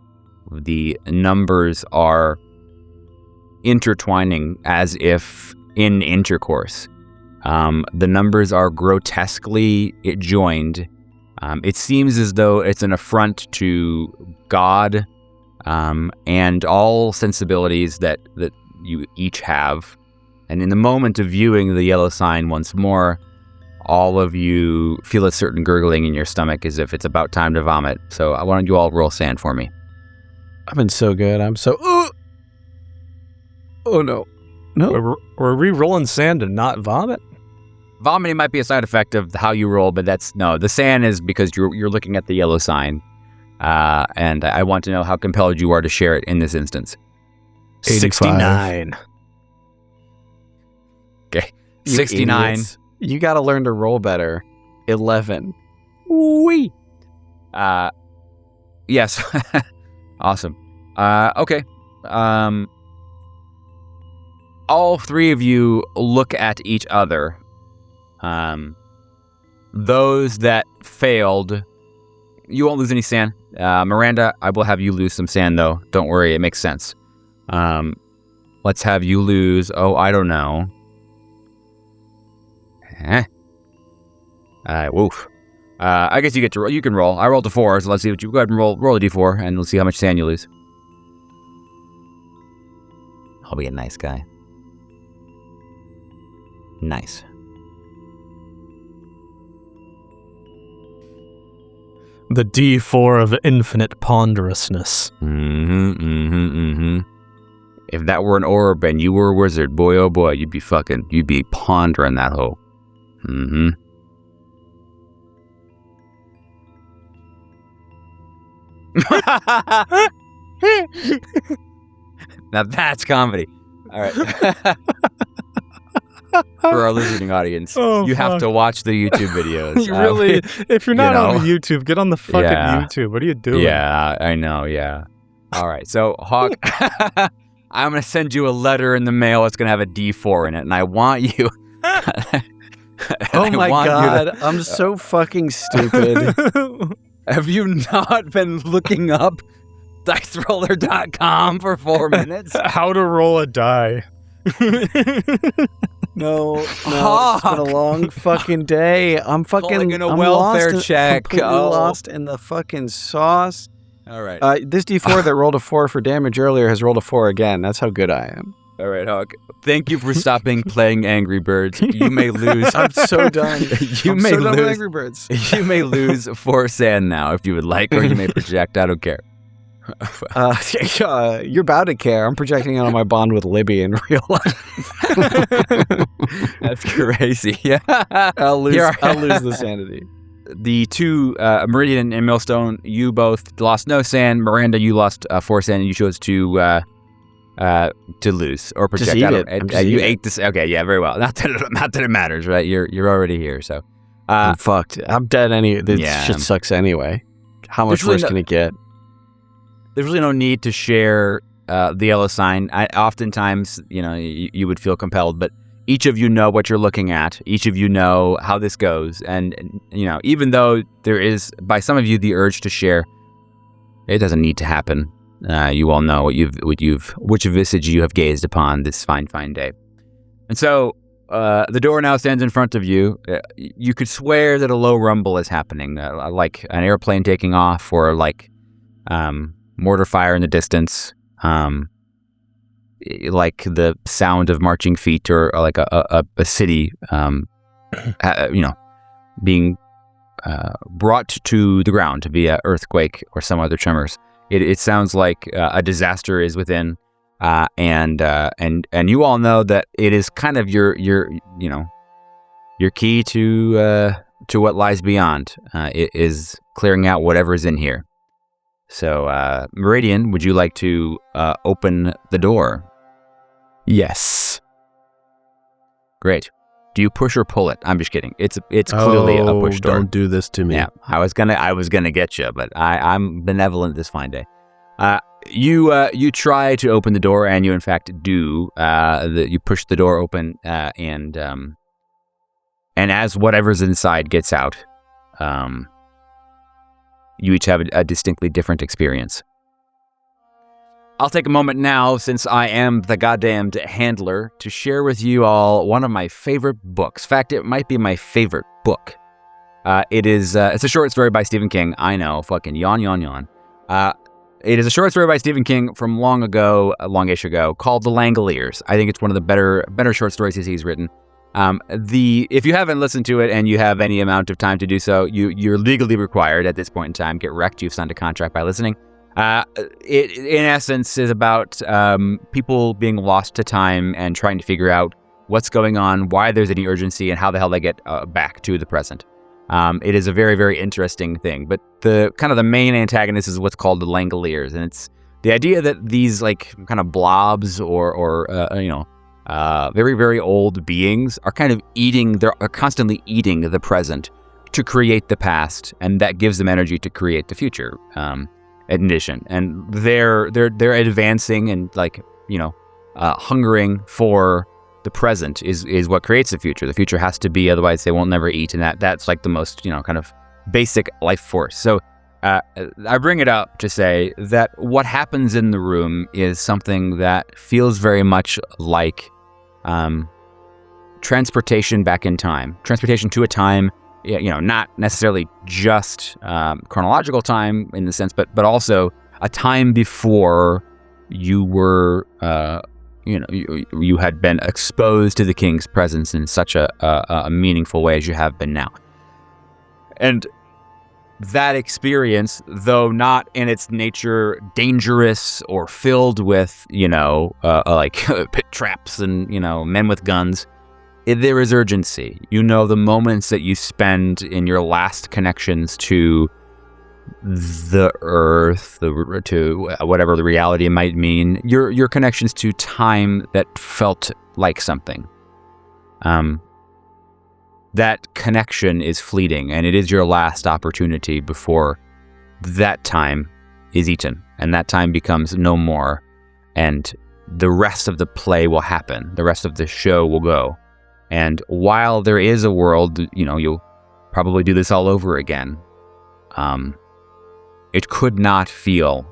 the numbers are intertwining, as if in intercourse. The numbers are grotesquely joined. It seems as though it's an affront to God and all sensibilities that you each have. And in the moment of viewing the yellow sign once more, all of you feel a certain gurgling in your stomach as if it's about time to vomit. So I want you all roll sand for me. I've been so good. I'm so... Oh, no. No. Were we rolling sand to not vomit? Vomiting might be a side effect of how you roll, but the sand is because you're looking at the yellow sign. And I want to know how compelled you are to share it in this instance. 69. Okay. 69. You got to learn to roll better. 11. Wee. Yes. Awesome. Okay. All three of you look at each other. Those that failed, you won't lose any sand. Miranda, I will have you lose some sand, though. Don't worry, it makes sense. Let's have you lose, I don't know. Woof. I guess you get to roll. You can roll. I rolled a 4, so let's see what you go ahead and roll a d4, and we'll see how much sand you lose. I'll be a nice guy. Nice. The D4 of infinite ponderousness. If that were an orb and you were a wizard, boy oh boy, you'd be pondering that hole. Now that's comedy. All right. For our listening audience, you have to watch the YouTube videos. You really, if you're not on YouTube, get on the fucking YouTube. What are you doing? Yeah, I know, yeah. All right, so Hawk, I'm going to send you a letter in the mail. It's going to have a D4 in it, and I want you... Oh my God, I'm so fucking stupid. Have you not been looking up diceroller.com for 4 minutes? How to roll a die. No, it's been a long fucking day. I'm calling in a welfare check. Completely lost in the fucking sauce. All right. This D4 that rolled a 4 for damage earlier has rolled a 4 again. That's how good I am. All right, Hawk. Thank you for stopping playing Angry Birds. You may lose. I'm so done. You may done lose with Angry Birds. You may lose 4 sand now if you would like, or you may project. I don't care. You're about to care. I'm projecting out on my bond with Libby in real life. That's crazy. Yeah, I'll lose the sanity. The two, Meridian and Millstone, you both lost no sand. Miranda, you lost 4 sand, and you chose to lose or project. Just eat it. You ate this. Okay, yeah, very well. Not that it matters, right? You're already here, so I'm fucked. I'm dead. This shit sucks anyway. How much worse can it get? There's really no need to share the yellow sign. Oftentimes, you would feel compelled, but each of you know what you're looking at. Each of you know how this goes, and even though there is, by some of you, the urge to share, it doesn't need to happen. you all know which visage you have gazed upon this fine day. And so the door now stands in front of you. You could swear that a low rumble is happening, like an airplane taking off, or like mortar fire in the distance, like the sound of marching feet, or like a city, being brought to the ground via earthquake or some other tremors. It sounds like a disaster is within, and you all know that it is kind of your key to what lies beyond. It is clearing out whatever is in here. So, Meridian, would you like to open the door? Yes. Great. Do you push or pull it? I'm just kidding. It's clearly a push door. Don't do this to me. Yeah, I was gonna get you, but I'm benevolent this fine day. You try to open the door, and you in fact do. You push the door open, and as whatever's inside gets out, you each have a distinctly different experience. I'll take a moment now, since I am the goddamned handler, to share with you all one of my favorite books. In fact, it might be my favorite book. It's a short story by Stephen King. I know, fucking yawn. It is a short story by Stephen King from longish ago, called The Langoliers. I think it's one of the better short stories he's written. If you haven't listened to it and you have any amount of time to do so, you're legally required at this point in time. Get wrecked. You've signed a contract by listening. It, in essence, is about people being lost to time and trying to figure out what's going on, why there's any urgency, and how the hell they get back to the present. It is a very, very interesting thing. But the main antagonist is what's called the Langoliers, and it's the idea that these like kind of blobs or very, very old beings are kind of are constantly eating the present to create the past, and that gives them energy to create the future. In addition, and they're advancing and hungering for the present is what creates the future. The future has to be, otherwise they won't never eat, and that's like the most kind of basic life force. So I bring it up to say that what happens in the room is something that feels very much like transportation back in time, transportation to a time. Not necessarily just chronological time in the sense, but also a time before you were, you had been exposed to the king's presence in such a meaningful way as you have been now. And that experience, though not in its nature dangerous or filled with, like pit traps and, men with guns, there is urgency. The moments that you spend in your last connections to the earth, to whatever the reality might mean, your connections to time that felt like something. That connection is fleeting, and it is your last opportunity before that time is eaten, and that time becomes no more, and the rest of the play will happen. The rest of the show will go. And while there is a world, you'll probably do this all over again. It could not feel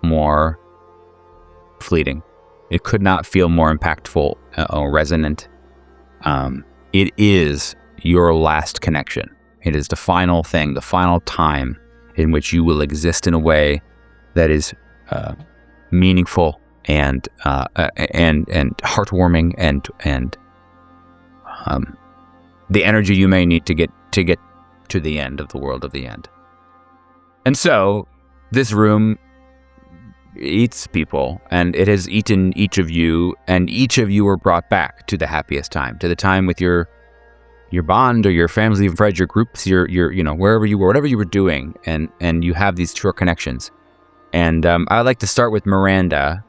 more fleeting. It could not feel more impactful or resonant. It is your last connection. It is the final thing, the final time in which you will exist in a way that is meaningful and heartwarming and the energy you may need to get to the end of the world of the end. And so this room eats people, and it has eaten each of you, and each of you were brought back to the happiest time, to the time with your bond or your family, your friends, your groups, your wherever you were, whatever you were doing, and you have these true connections. And I'd like to start with Miranda.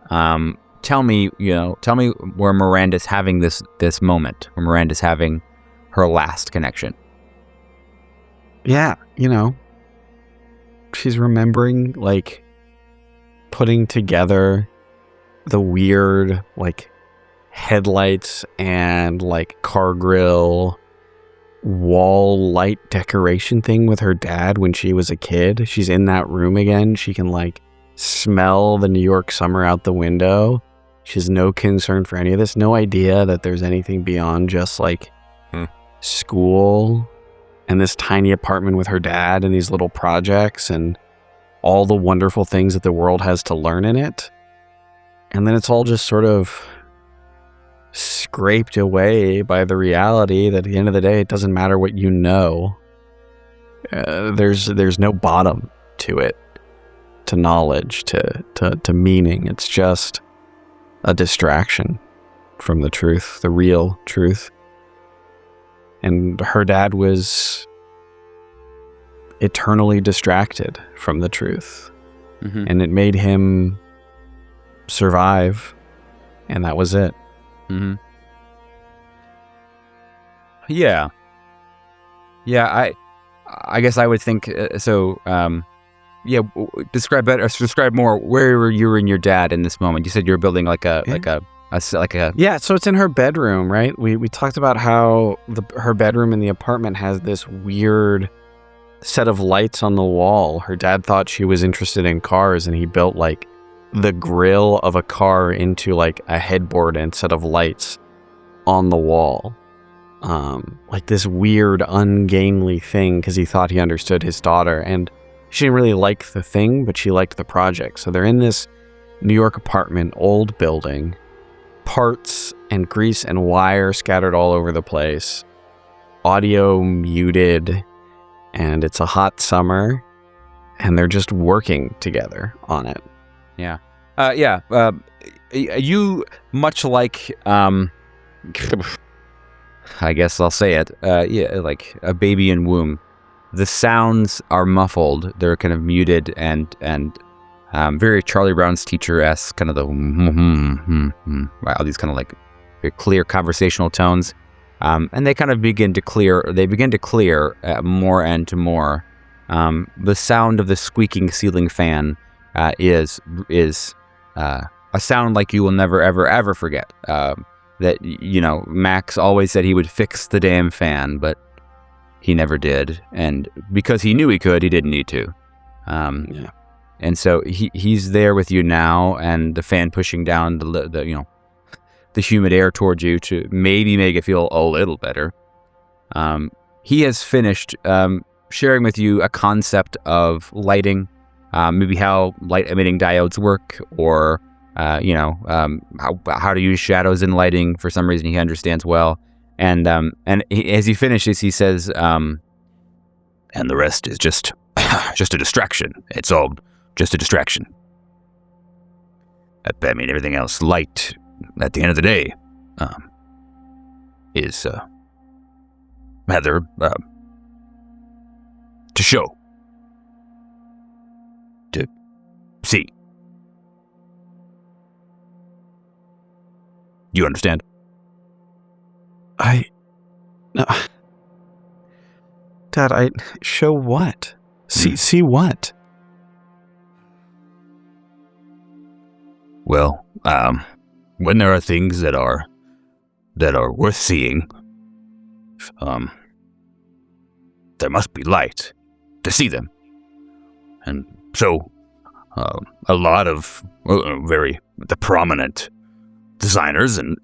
Tell me where Miranda's having this moment, where Miranda's having her last connection. Yeah, she's remembering, like, putting together the weird, like, headlights and, like, car grill wall light decoration thing with her dad when she was a kid. She's in that room again. She can, like, smell the New York summer out the window. She has no concern for any of this, no idea that there's anything beyond just like school and this tiny apartment with her dad and these little projects and all the wonderful things that the world has to learn in it. And then it's all just sort of scraped away by the reality that at the end of the day, it doesn't matter what you know. There's no bottom to it, to knowledge, to meaning. It's just a distraction from the truth, the real truth. And her dad was eternally distracted from the truth. Mm-hmm. And it made him survive. And that was it. Mm-hmm. Yeah. Yeah, I guess I would think so. Yeah, describe more where you were in your dad in this moment. You said you were building like a Yeah, so it's in her bedroom, right? We talked about how her bedroom in the apartment has this weird set of lights on the wall. Her dad thought she was interested in cars, and he built like the grill of a car into like a headboard and set of lights on the wall. Like this weird, ungainly thing because he thought he understood his daughter. And she didn't really like the thing, but she liked the project. So they're in this New York apartment, old building, parts and grease and wire scattered all over the place, audio muted, and it's a hot summer, and they're just working together on it. Yeah. You, much like, I guess I'll say it, like a baby in womb, the sounds are muffled. They're kind of muted and very Charlie Brown's teacher-esque, kind of the all these kind of like very clear conversational tones. And they kind of begin to clear more and more. The sound of the squeaking ceiling fan is a sound like you will never, ever forget. That, you know, Max always said he would fix the damn fan, but he never did. And because he knew he could, he didn't need to. Yeah. And so he's there with you now, and the fan pushing down the humid air towards you to maybe make it feel a little better. He has finished sharing with you a concept of lighting, maybe how light emitting diodes work, or how to use shadows in lighting. For some reason, he understands well. And as he finishes, he says, "And the rest is just a distraction. It's all just a distraction. I mean, everything else, light, at the end of the day, is rather to show, to see. Do you understand?" No. Dad, show what? See what? Well, when there are things that are worth seeing, there must be light to see them. And so, a lot of the prominent designers and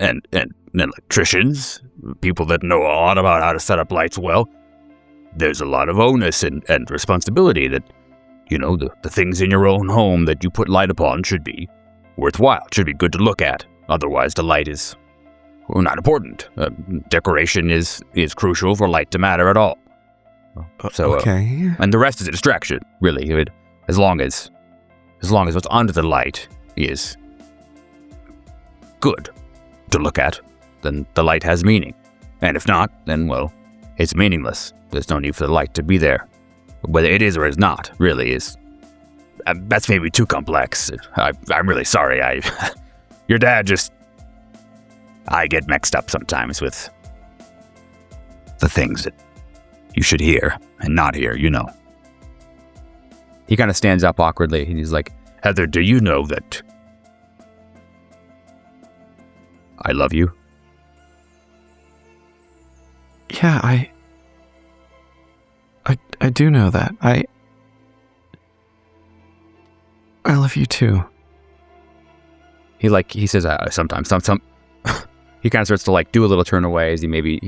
electricians, people that know a lot about how to set up lights well, there's a lot of onus and responsibility that, you know, the things in your own home that you put light upon should be worthwhile, should be good to look at. Otherwise, the light is not important. Decoration is crucial for light to matter at all. So, okay. And the rest is a distraction, really. As long as what's under the light is good to look at, then the light has meaning. And if not, then, well, it's meaningless. There's no need for the light to be there. Whether it is or is not, really is. That's maybe too complex. I'm really sorry. Your dad I get mixed up sometimes with the things that you should hear and not hear, you know. He kind of stands up awkwardly, and he's like, "Heather, do you know that I love you?" Yeah, I do know that. I love you too. He says sometimes. He kind of starts to like do a little turn away as he may be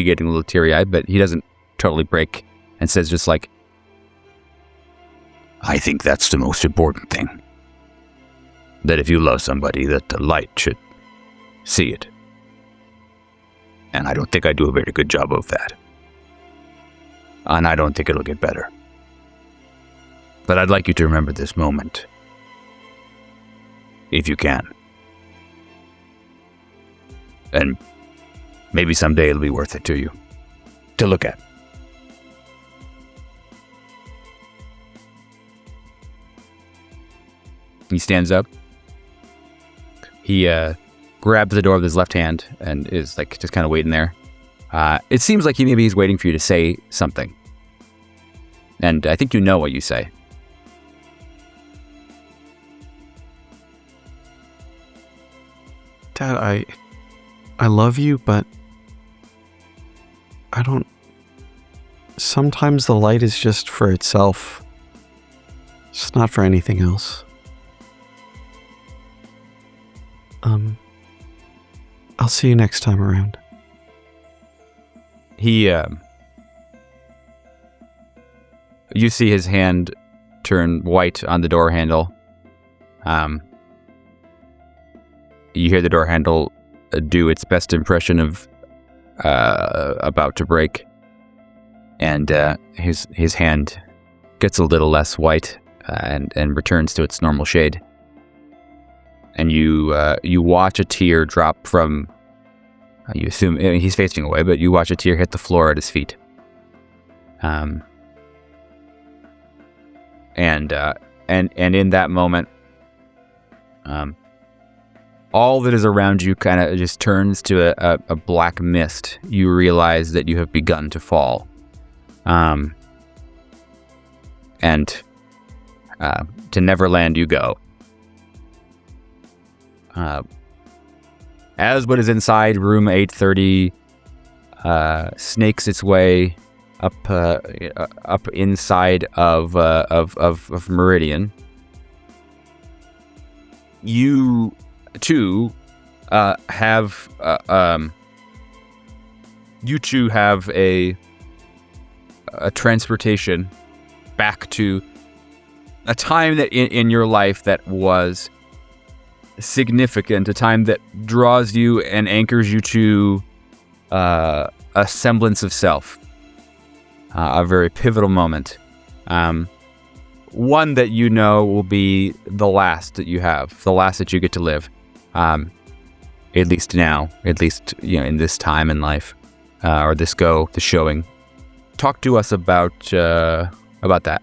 getting a little teary-eyed, but he doesn't totally break and says just like, I think that's the most important thing. That if you love somebody, that the light should see it. And I don't think I do a very good job of that. And I don't think it'll get better. But I'd like you to remember this moment. If you can. And maybe someday it'll be worth it to you. To look at. He stands up. He grabs the door with his left hand and is like just kind of waiting there. It seems like he's waiting for you to say something. And I think you know what you say. Dad, I love you, but I don't... Sometimes the light is just for itself. It's not for anything else. I'll see you next time around. You see his hand turn white on the door handle. You hear the door handle do its best impression of about to break, and his hand gets a little less white and returns to its normal shade. And you watch a tear drop from. You assume he's facing away, but you watch a tear hit the floor at his feet. And in that moment, all that is around you kind of just turns to a black mist. You realize that you have begun to fall. And to Neverland you go. As what is inside room 830 snakes its way up inside of Meridian, you two have a transportation back to a time that in your life that was significant, a time that draws you and anchors you to a semblance of self, a very pivotal moment, one that you know will be the last that you have, the last that you get to live, at least now, at least in this time in life, or this showing. Talk to us about that.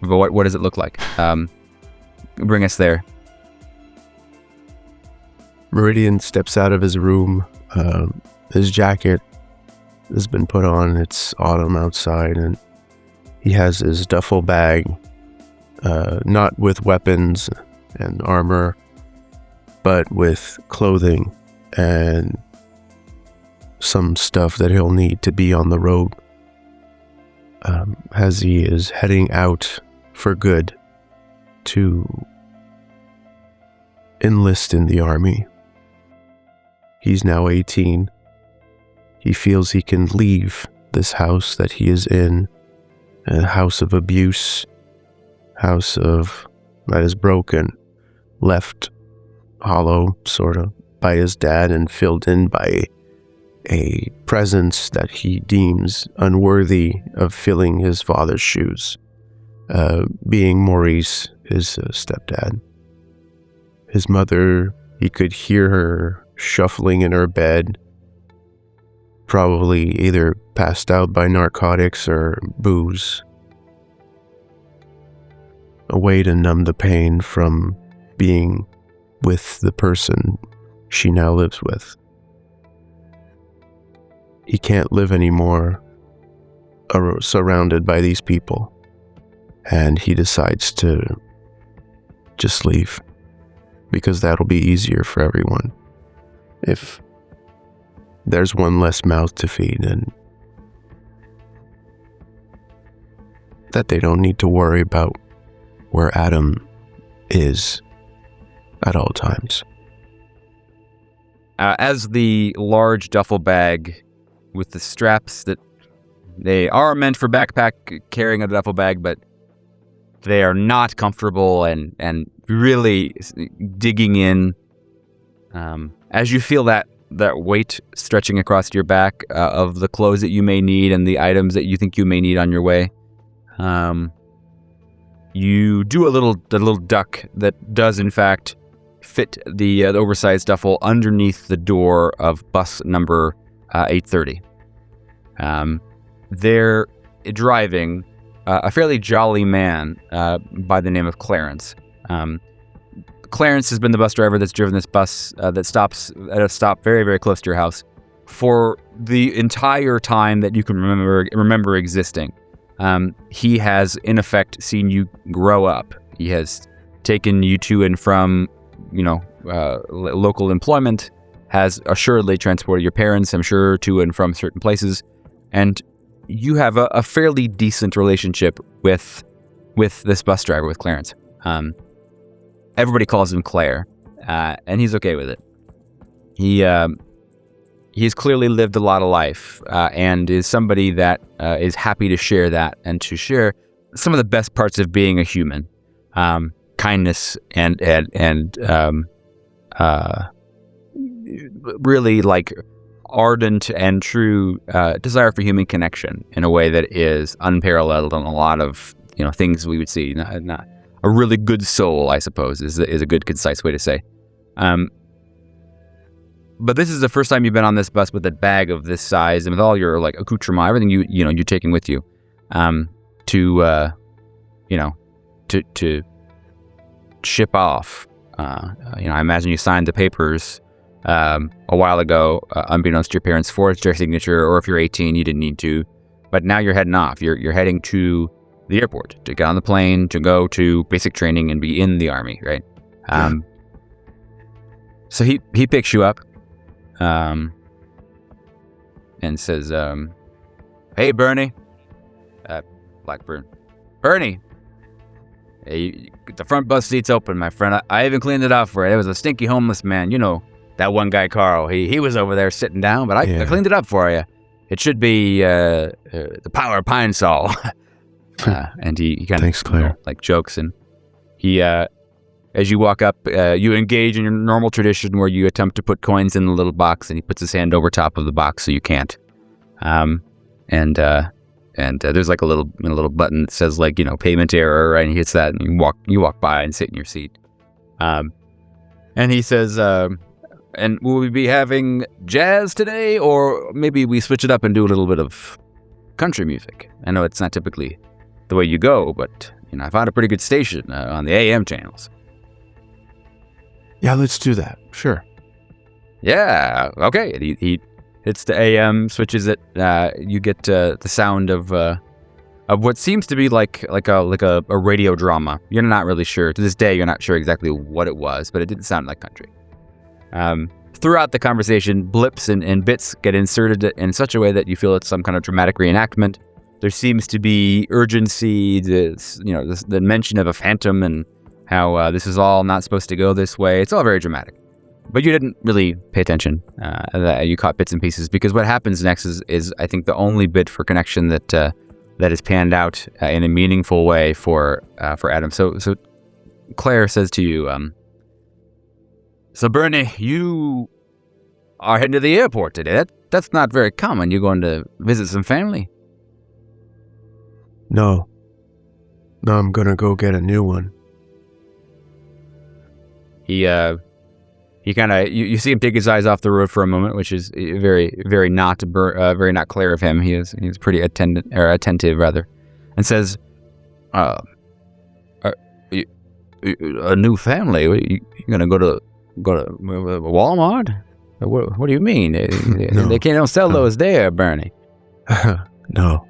What does it look like? Bring us there. Meridian steps out of his room. His jacket has been put on. It's autumn outside, and he has his duffel bag, not with weapons and armor, but with clothing and some stuff that he'll need to be on the road as he is heading out for good to enlist in the army. He's now 18. He feels he can leave this house that he is in, a house of abuse, house that is broken, left hollow, sort of, by his dad and filled in by a presence that he deems unworthy of filling his father's shoes, being Maurice, his stepdad. His mother, he could hear her shuffling in her bed, probably either passed out by narcotics or booze, a way to numb the pain from being with the person she now lives with. He can't live anymore surrounded by these people, and he decides to just leave, because that'll be easier for everyone. If there's one less mouth to feed, and that they don't need to worry about where Adam is at all times. As the large duffel bag with the straps that they are meant for backpack carrying a duffel bag, but they are not comfortable and really digging in. As you feel that weight stretching across your back of the clothes that you may need and the items that you think you may need on your way, you do a little duck that does in fact fit the oversized duffel underneath the door of bus number 830. They're driving a fairly jolly man by the name of Clarence. Clarence has been the bus driver that's driven this bus that stops at a stop very, very close to your house for the entire time that you can remember existing. He has, in effect, seen you grow up. He has taken you to and from, local employment, has assuredly transported your parents, I'm sure, to and from certain places, and you have a fairly decent relationship with this bus driver, with Clarence. Everybody calls him Claire, and he's okay with it. He's clearly lived a lot of life, and is somebody that is happy to share that and to share some of the best parts of being a human, kindness and really like ardent and true desire for human connection in a way that is unparalleled in a lot of things we would see. Not a really good soul, I suppose, is a good concise way to say. But this is the first time you've been on this bus with a bag of this size and with all your like accoutrement, everything you're taking with you, to ship off. I imagine you signed the papers a while ago, unbeknownst to your parents, forged their signature, or if you're 18, you didn't need to. But now you're heading off. You're heading to the airport to get on the plane to go to basic training and be in the Army, right? So he picks you up. And says, "Hey, Bernie." Blackburn. "Bernie, hey, the front bus seat's open, my friend. I even cleaned it out for you. There was a stinky homeless man. That one guy, Carl. He was over there sitting down, but I cleaned it up for you. It should be the Power Pine Sol." And he kind Thanks, Claire. Jokes, and he... as you walk up, you engage in your normal tradition where you attempt to put coins in the little box, and he puts his hand over top of the box so you can't. And there's like a little button that says payment error, right? And he hits that, and you walk by and sit in your seat. And he says, "And will we be having jazz today, or maybe we switch it up and do a little bit of country music? I know it's not typically the way you go, but I found a pretty good station on the AM channels." Yeah, let's do that. Sure. Yeah. Okay. He hits the AM, switches it. You get the sound of what seems to be like a radio drama. You're not really sure. To this day, you're not sure exactly what it was, but it didn't sound like country. Throughout the conversation, blips and bits get inserted in such a way that you feel it's some kind of dramatic reenactment. There seems to be urgency. The mention of a phantom and how this is all not supposed to go this way. It's all very dramatic. But you didn't really pay attention. You caught bits and pieces, because what happens next is I think the only bit for connection that is panned out in a meaningful way for Adam. So Claire says to you, "So Bernie, you are heading to the airport today. That's not very common. You're going to visit some family?" No, I'm gonna go get a new one. He kind of you see him take his eyes off the road for a moment, which is very very not Claire of him. He's pretty attentive rather, and says, "A new family? You gonna go to Walmart? What do you mean? They can't sell those there, Bernie." No,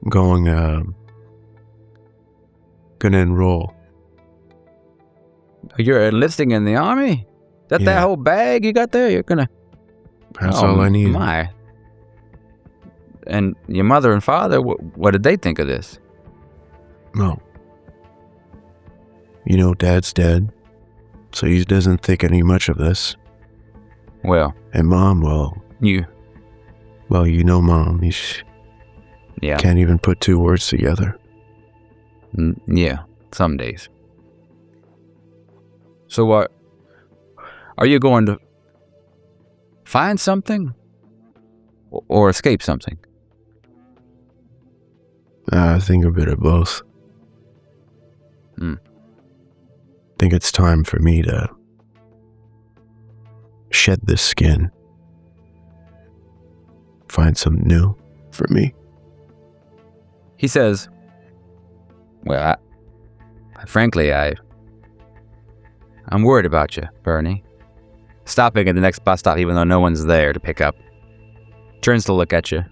I'm gonna enroll. You're enlisting in the Army? That whole bag you got there? You're gonna... That's all I need. My. And your mother and father, what did they think of this? No. You know, Dad's dead, so he doesn't think any much of this. Well, And Mom, well, you know Mom. Yeah. Can't even put two words together. Yeah, some days. So what? Are you going to find something or escape something? I think a bit of both. Think it's time for me to shed this skin. Find something new for me. He says, well, frankly, I'm worried about you, Bernie. Stopping at the next bus stop even though no one's there to pick up. Turns to look at you.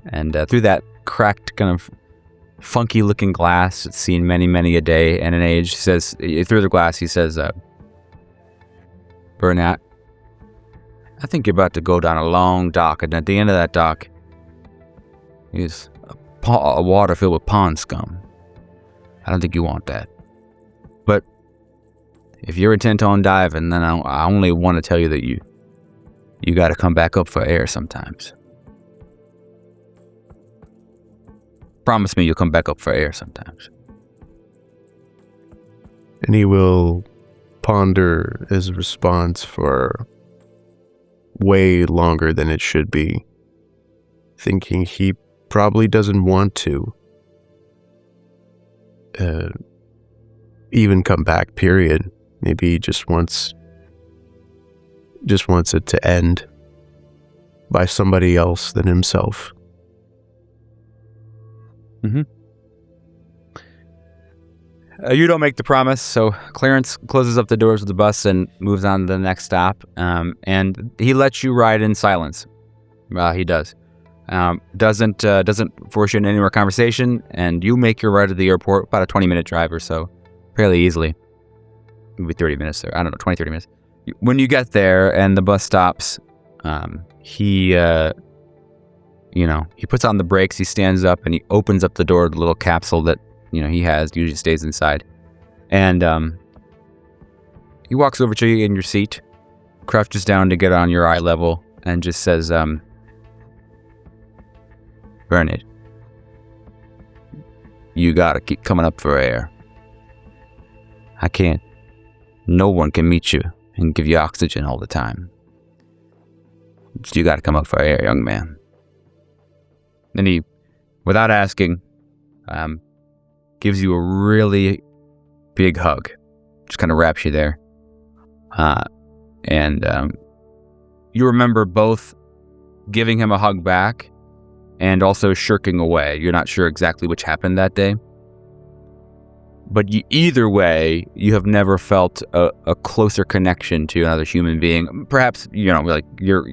And through that cracked kind of funky looking glass it's seen many, many a day and an age, says, through the glass, he says, Bernie, I think you're about to go down a long dock, and at the end of that dock is a water filled with pond scum. I don't think you want that. But if you're intent on diving, then I only want to tell you that you got to come back up for air sometimes. Promise me you'll come back up for air sometimes. And he will ponder his response for way longer than it should be, thinking he probably doesn't want to even come back, period. Maybe he just wants it to end by somebody else than himself. You don't make the promise, so Clarence closes up the doors of the bus and moves on to the next stop, and he lets you ride in silence. He does. Doesn't force you into any more conversation, and you make your ride to the airport, about a 20-minute drive or so, fairly easily. Maybe 30 minutes there. I don't know, 20, 30 minutes. When you get there and the bus stops, he puts on the brakes, he stands up, and he opens up the door of the little capsule that, he usually stays inside. And he walks over to you in your seat, crouches down to get on your eye level, and just says, Bernard, you gotta keep coming up for air. I can't. No one can meet you and give you oxygen all the time. You gotta come up for air, young man. Then he, without asking, gives you a really big hug. Just kind of wraps you there. And you remember both giving him a hug back and also shirking away. You're not sure exactly which happened that day. But either way, you have never felt a closer connection to another human being. Perhaps, like your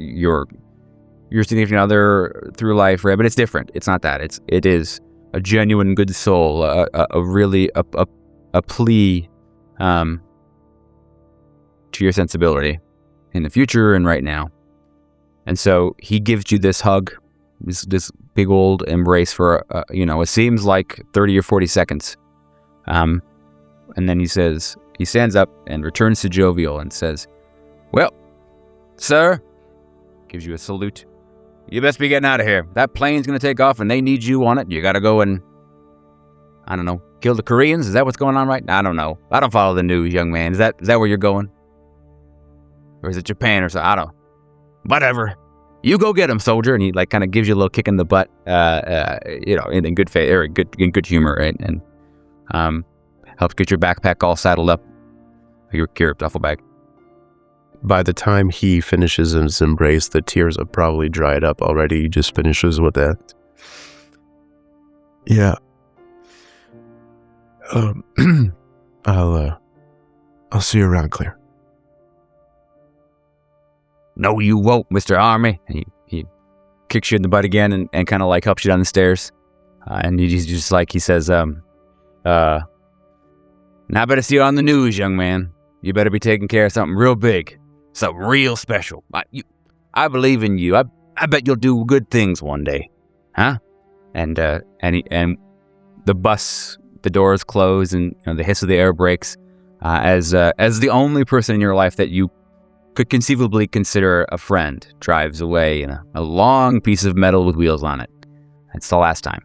significant other through life, right? But it's different. It's not that. It is a genuine good soul, a really plea to your sensibility in the future and right now. And so he gives you this hug, this big old embrace for it seems like 30 or 40 seconds. And then he stands up and returns to Jovial and says, well, sir, gives you a salute. You best be getting out of here. That plane's going to take off and they need you on it. You got to go and, I don't know, kill the Koreans? Is that what's going on right now? I don't know. I don't follow the news, young man. Is that where you're going? Or is it Japan or something? I don't know. Whatever. You go get him, soldier. And he kind of gives you a little kick in the butt, in good faith, or in good humor, right? And helps get your backpack all saddled up, your duffel bag. By the time he finishes his embrace, the tears have probably dried up already. He just finishes with that. Yeah. I'll see you around, Claire. No, you won't, Mr. Army. And he kicks you in the butt again and kind of helps you down the stairs. And he's just he says, now I better see you on the news, young man. You better be taking care of something real big. Something real special. I believe in you. I bet you'll do good things one day. Huh? And the bus, the doors close and the hiss of the air brakes. as the only person in your life that you could conceivably consider a friend drives away in a long piece of metal with wheels on it. It's the last time.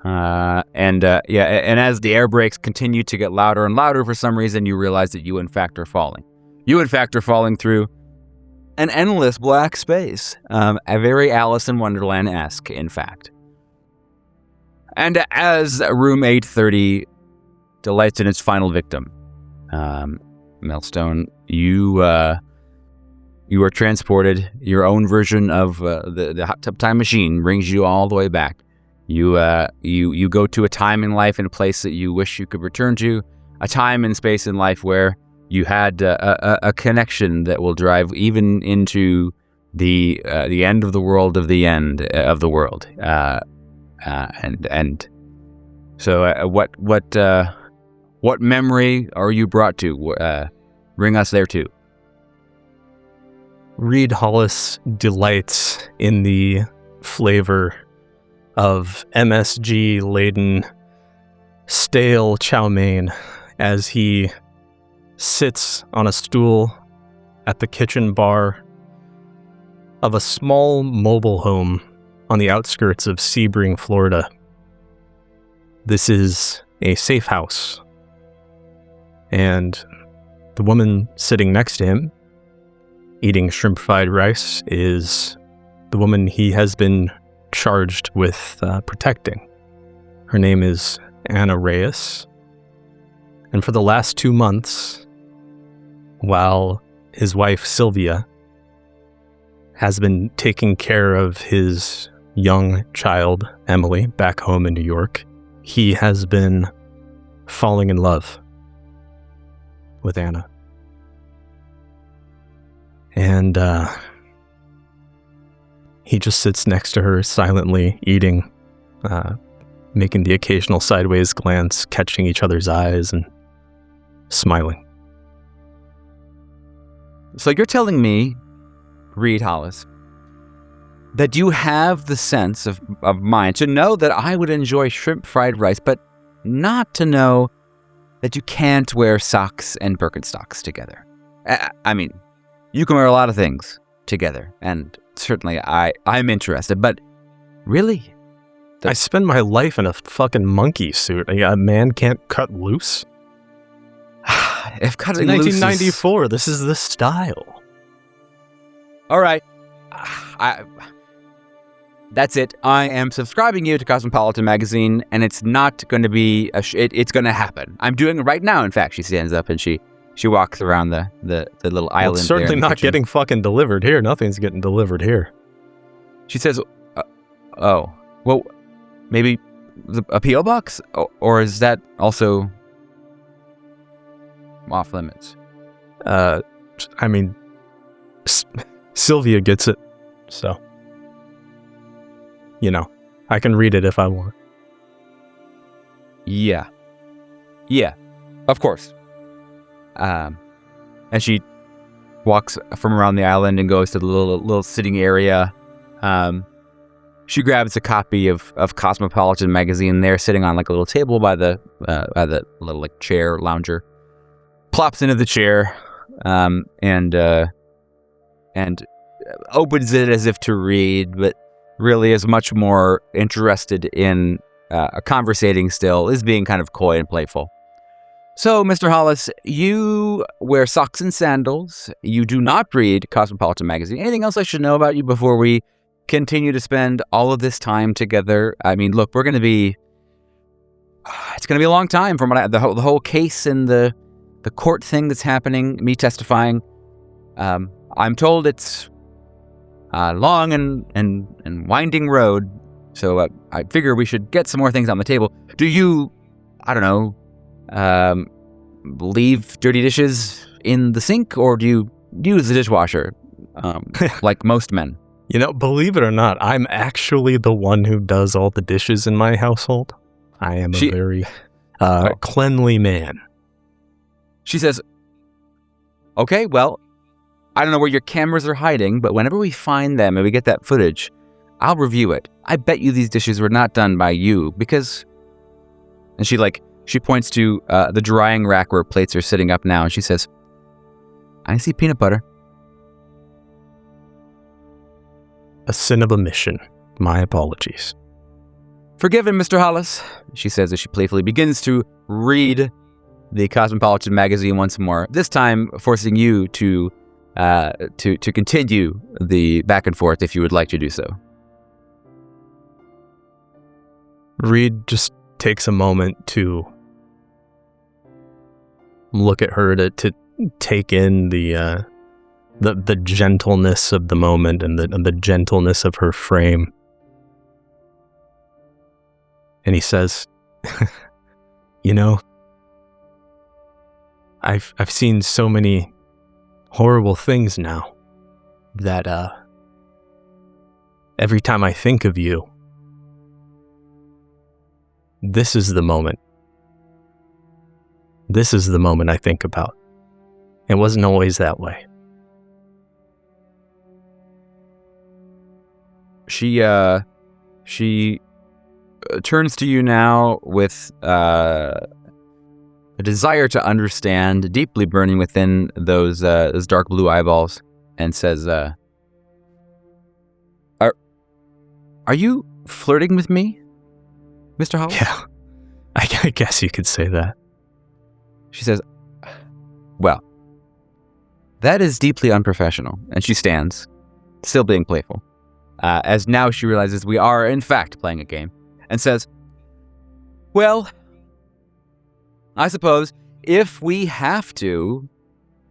And as the air brakes continue to get louder and louder, for some reason, you realize that you, in fact, are falling. You, in fact, are falling through an endless black space. A very Alice in Wonderland-esque, in fact. And as room 830 delights in its final victim, Millstone, you are transported. Your own version of the hot tub time machine brings you all the way back. You go to a time in life and a place that you wish you could return to, a time and space in life where you had a connection that will drive even into the end of the world of the end of the world. So what memory are you brought to? Bring us there too. Reed Hollis delights in the flavor of MSG-laden stale chow mein as he sits on a stool at the kitchen bar of a small mobile home on the outskirts of Sebring, Florida. This is a safe house, and the woman sitting next to him, eating shrimp fried rice, is the woman he has been charged with protecting. Her name is Anna Reyes. And for the last 2 months, while his wife Sylvia has been taking care of his young child, Emily, back home in New York, he has been falling in love with Anna. And he just sits next to her silently eating, making the occasional sideways glance, catching each other's eyes and smiling. So you're telling me, Reed Hollis, that you have the sense of mind to know that I would enjoy shrimp fried rice, but not to know that you can't wear socks and Birkenstocks together. I mean, you can wear a lot of things together, and certainly I'm interested, but really? I spend my life in a fucking monkey suit. A man can't cut loose? If cutting it's loose 1994. This is the style. All right. That's it. I am subscribing you to Cosmopolitan Magazine, and it's not going to be it's going to happen. I'm doing it right now. In fact, she stands up and she walks around the little island. Well, it's certainly not getting fucking delivered here. Nothing's getting delivered here. She says, "Oh, well, maybe a P.O. box, or is that also off limits?" I mean, Sylvia gets it, so. You know, I can read it if I want. Yeah, of course. And she walks from around the island and goes to the little sitting area. She grabs a copy of Cosmopolitan Magazine there, sitting on like a little table by the little like chair lounger. Plops into the chair, and opens it as if to read, but really is much more interested in conversating still, is being kind of coy and playful. So, Mr. Hollis, you wear socks and sandals. You do not read Cosmopolitan Magazine. Anything else I should know about you before we continue to spend all of this time together? I mean, look, it's going to be a long time from the whole case and the court thing that's happening, me testifying. I'm told it's long and winding road, so I figure we should get some more things on the table. Do you, I don't know, leave dirty dishes in the sink, or do you use the dishwasher like most men? You know, believe it or not, I'm actually the one who does all the dishes in my household. I am a very cleanly man. She says, "Okay, well, I don't know where your cameras are hiding, but whenever we find them and we get that footage, I'll review it. I bet you these dishes were not done by you because..." And she She points to the drying rack where plates are sitting up now, and she says, I see peanut butter. A sin of omission. My apologies. Forgiven, Mr. Hollis, she says as she playfully begins to read the Cosmopolitan magazine once more, this time forcing you to continue the back and forth if you would like to do so. Reed just takes a moment to look at her to take in the gentleness of the moment and the gentleness of her frame. And he says, you know, I've seen so many horrible things now that every time I think of you, this is the moment. This is the moment I think about. It wasn't always that way. She turns to you now with a desire to understand, deeply burning within those dark blue eyeballs, and says, "Are you flirting with me, Mr. Hollis?" Yeah, I guess you could say that. She says, "Well, that is deeply unprofessional." And she stands, still being playful, as now she realizes we are, in fact, playing a game, and says, "Well, I suppose if we have to,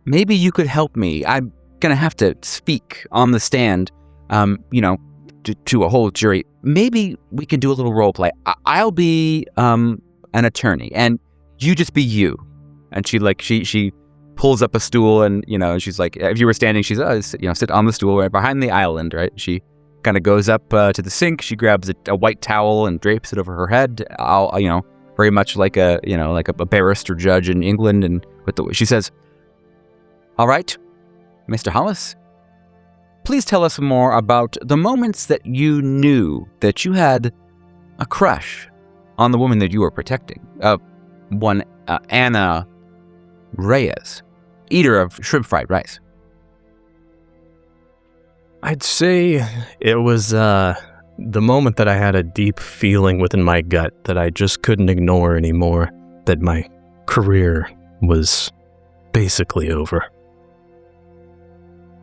maybe you could help me. I'm going to have to speak on the stand, to a whole jury. Maybe we can do a little role play. I'll be an attorney, and you just be you." And she pulls up a stool, and she's like, if you were standing, she's sit on the stool right behind the island, right? She kind of goes up to the sink. She grabs a white towel and drapes it over her head. Very much like a barrister judge in England. And she says, "All right, Mr. Hollis, please tell us more about the moments that you knew that you had a crush on the woman that you were protecting. One Anna Reyes, eater of shrimp fried rice." I'd say it was the moment that I had a deep feeling within my gut that I just couldn't ignore anymore, that my career was basically over.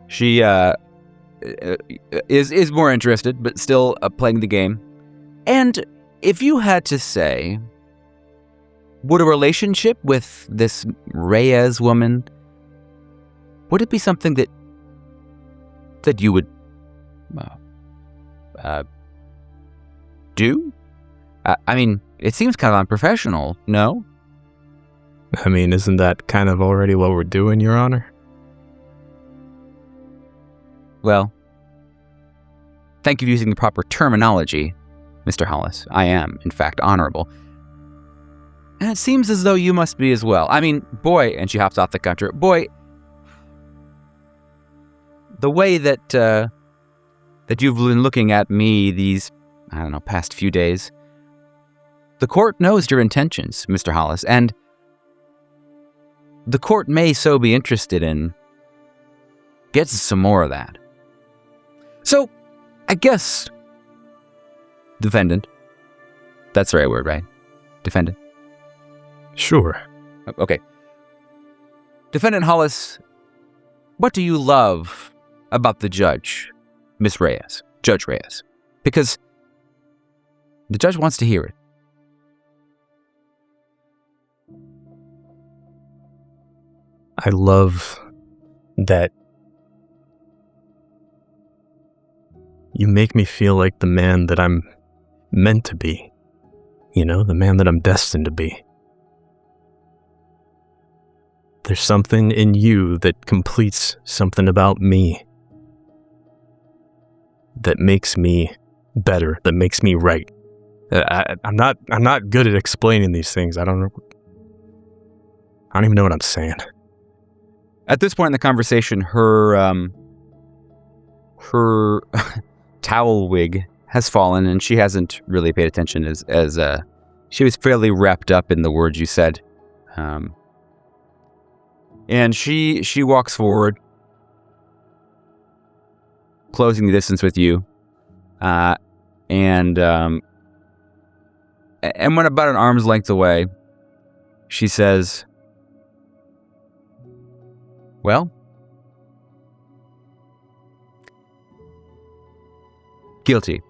She is more interested, but still playing the game. And if you had to say, would a relationship with this Reyes woman, would it be something that you would do? I mean, it seems kind of unprofessional, no? I mean, isn't that kind of already what we're doing, Your Honor? Well, thank you for using the proper terminology, Mr. Hollis. I am, in fact, honorable. And it seems as though you must be as well. I mean, boy, and she hops off the counter, boy, the way that you've been looking at me these, past few days, the court knows your intentions, Mr. Hollis, and the court may so be interested in getting some more of that. So, I guess, defendant, that's the right word, right? Defendant? Sure. Okay. Defendant Hollis, what do you love about the judge, Miss Reyes, Judge Reyes? Because the judge wants to hear it. I love that you make me feel like the man that I'm meant to be. The man that I'm destined to be. There's something in you that completes something about me. That makes me better, that makes me right. I'm not good at explaining these things. I don't even know what I'm saying. At this point in the conversation, her towel wig has fallen, and she hasn't really paid attention as She was fairly wrapped up in the words you said. And she walks forward, closing the distance with you. And when about an arm's length away, she says, well, guilty.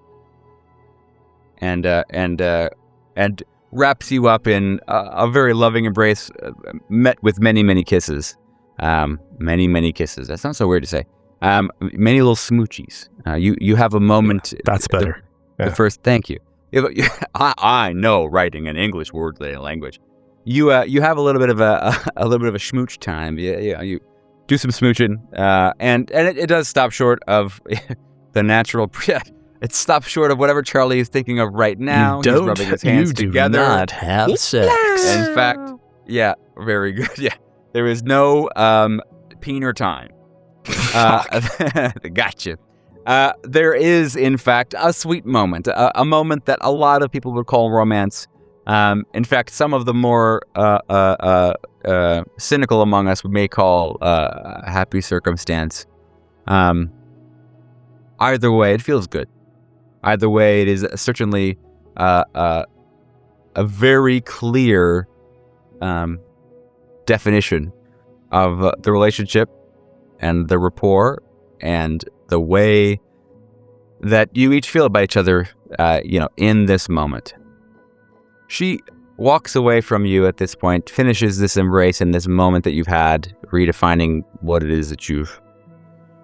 And wraps you up in a very loving embrace, met with many, many kisses. Many, many kisses. That's not so weird to say. Many little smoochies. You have a moment. That's better. The first, thank you. I know writing an English word language. You have a little bit of a schmooch time. Yeah, you do some smooching, and it does stop short of the natural. It stops short of whatever Charlie is thinking of right now. He's rubbing his hands together. You do not have sex. In fact, yeah, very good. Yeah, there is no peener time. Gotcha. There is, in fact, a sweet moment, a moment that a lot of people would call romance. In fact, some of the more cynical among us may call a happy circumstance. Either way, it feels good. Either way, it is certainly a very clear definition of the relationship and the rapport and the way that you each feel about each other, in this moment. She walks away from you at this point, finishes this embrace in this moment that you've had, redefining what it is that you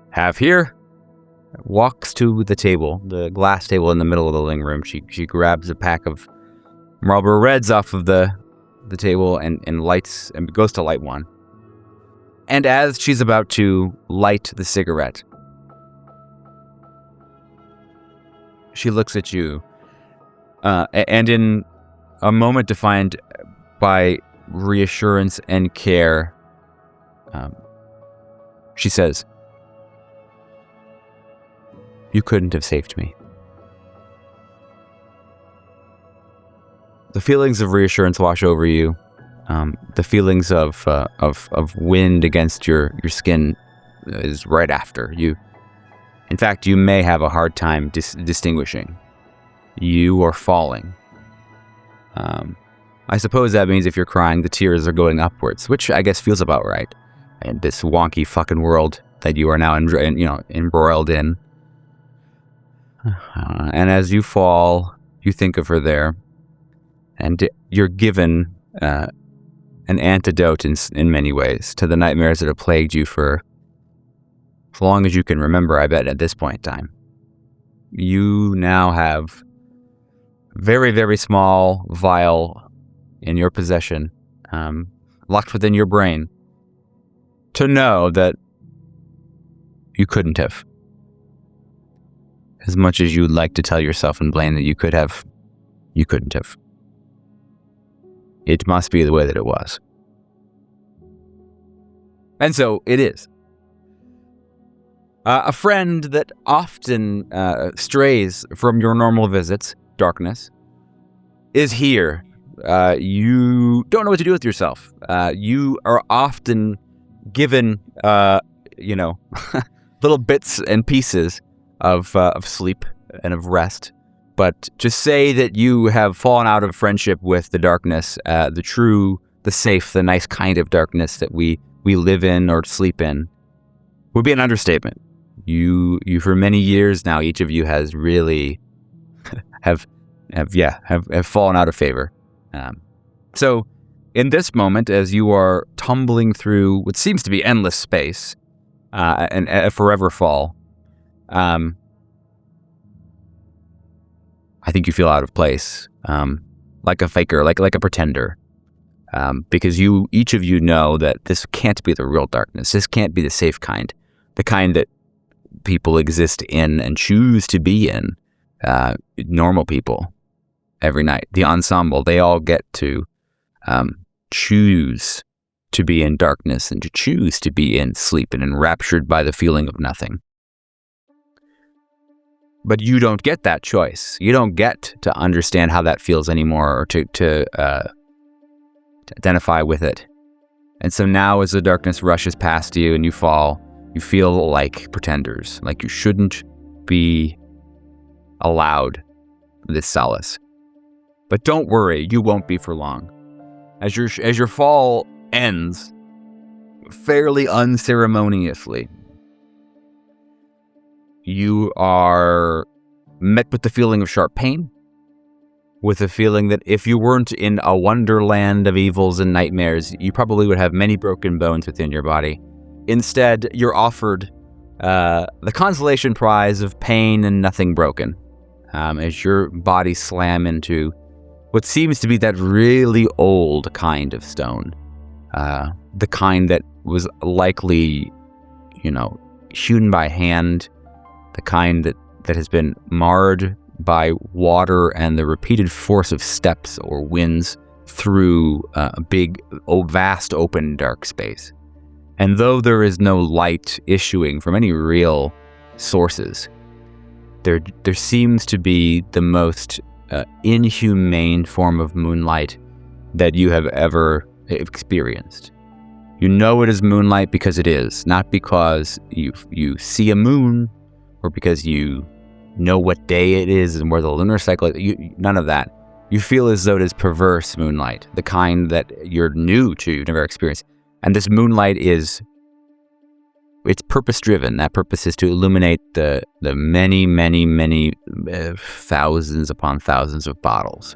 have here, walks to the table, the glass table in the middle of the living room. She grabs a pack of Marlboro Reds off of the table and lights, and goes to light one. And as she's about to light the cigarette, she looks at you, and in a moment defined by reassurance and care, she says, "You couldn't have saved me." The feelings of reassurance wash over you. The feelings of wind against your skin is right after you. In fact, you may have a hard time distinguishing. You are falling. I suppose that means if you're crying, the tears are going upwards, which I guess feels about right in this wonky fucking world that you are now embroiled in. And as you fall, you think of her there, and you're given an antidote in many ways to the nightmares that have plagued you for as long as you can remember, I bet, at this point in time. You now have very, very small vial in your possession, locked within your brain, to know that you couldn't have. As much as you'd like to tell yourself and Blaine that you could have, you couldn't have. It must be the way that it was. And so it is. A friend that often strays from your normal visits, darkness, is here. You don't know what to do with yourself. You are often given, little bits and pieces of sleep and of rest. But to say that you have fallen out of friendship with the darkness, the true, the safe, the nice kind of darkness that we live in or sleep in, would be an understatement. You for many years now, each of you has really have fallen out of favor. So in this moment, as you are tumbling through what seems to be endless space, and a forever fall, I think you feel out of place, like a faker, like a pretender, because each of you know that this can't be the real darkness. This can't be the safe kind, the kind that people exist in and choose to be in. Normal people, every night, the ensemble, they all get to choose to be in darkness and to choose to be in sleep and enraptured by the feeling of nothing. But you don't get that choice. You don't get to understand how that feels anymore, or to identify with it. And so now as the darkness rushes past you and you fall, you feel like pretenders, like you shouldn't be allowed this solace. But don't worry, you won't be for long. As your fall ends, fairly unceremoniously, you are met with the feeling of sharp pain, with the feeling that if you weren't in a wonderland of evils and nightmares, you probably would have many broken bones within your body. Instead, you're offered the consolation prize of pain and nothing broken, as your body slam into what seems to be that really old kind of stone, the kind that was likely, hewn by hand, the kind that has been marred by water and the repeated force of steps or winds through a big, vast, open, dark space. And though there is no light issuing from any real sources, there seems to be the most inhumane form of moonlight that you have ever experienced. You know it is moonlight because it is, not because you see a moon or because you know what day it is and where the lunar cycle is. None of that. You feel as though it is perverse moonlight, the kind that you're new to, you've never experienced. And this moonlight it's purpose-driven. That purpose is to illuminate the many, many, many thousands upon thousands of bottles,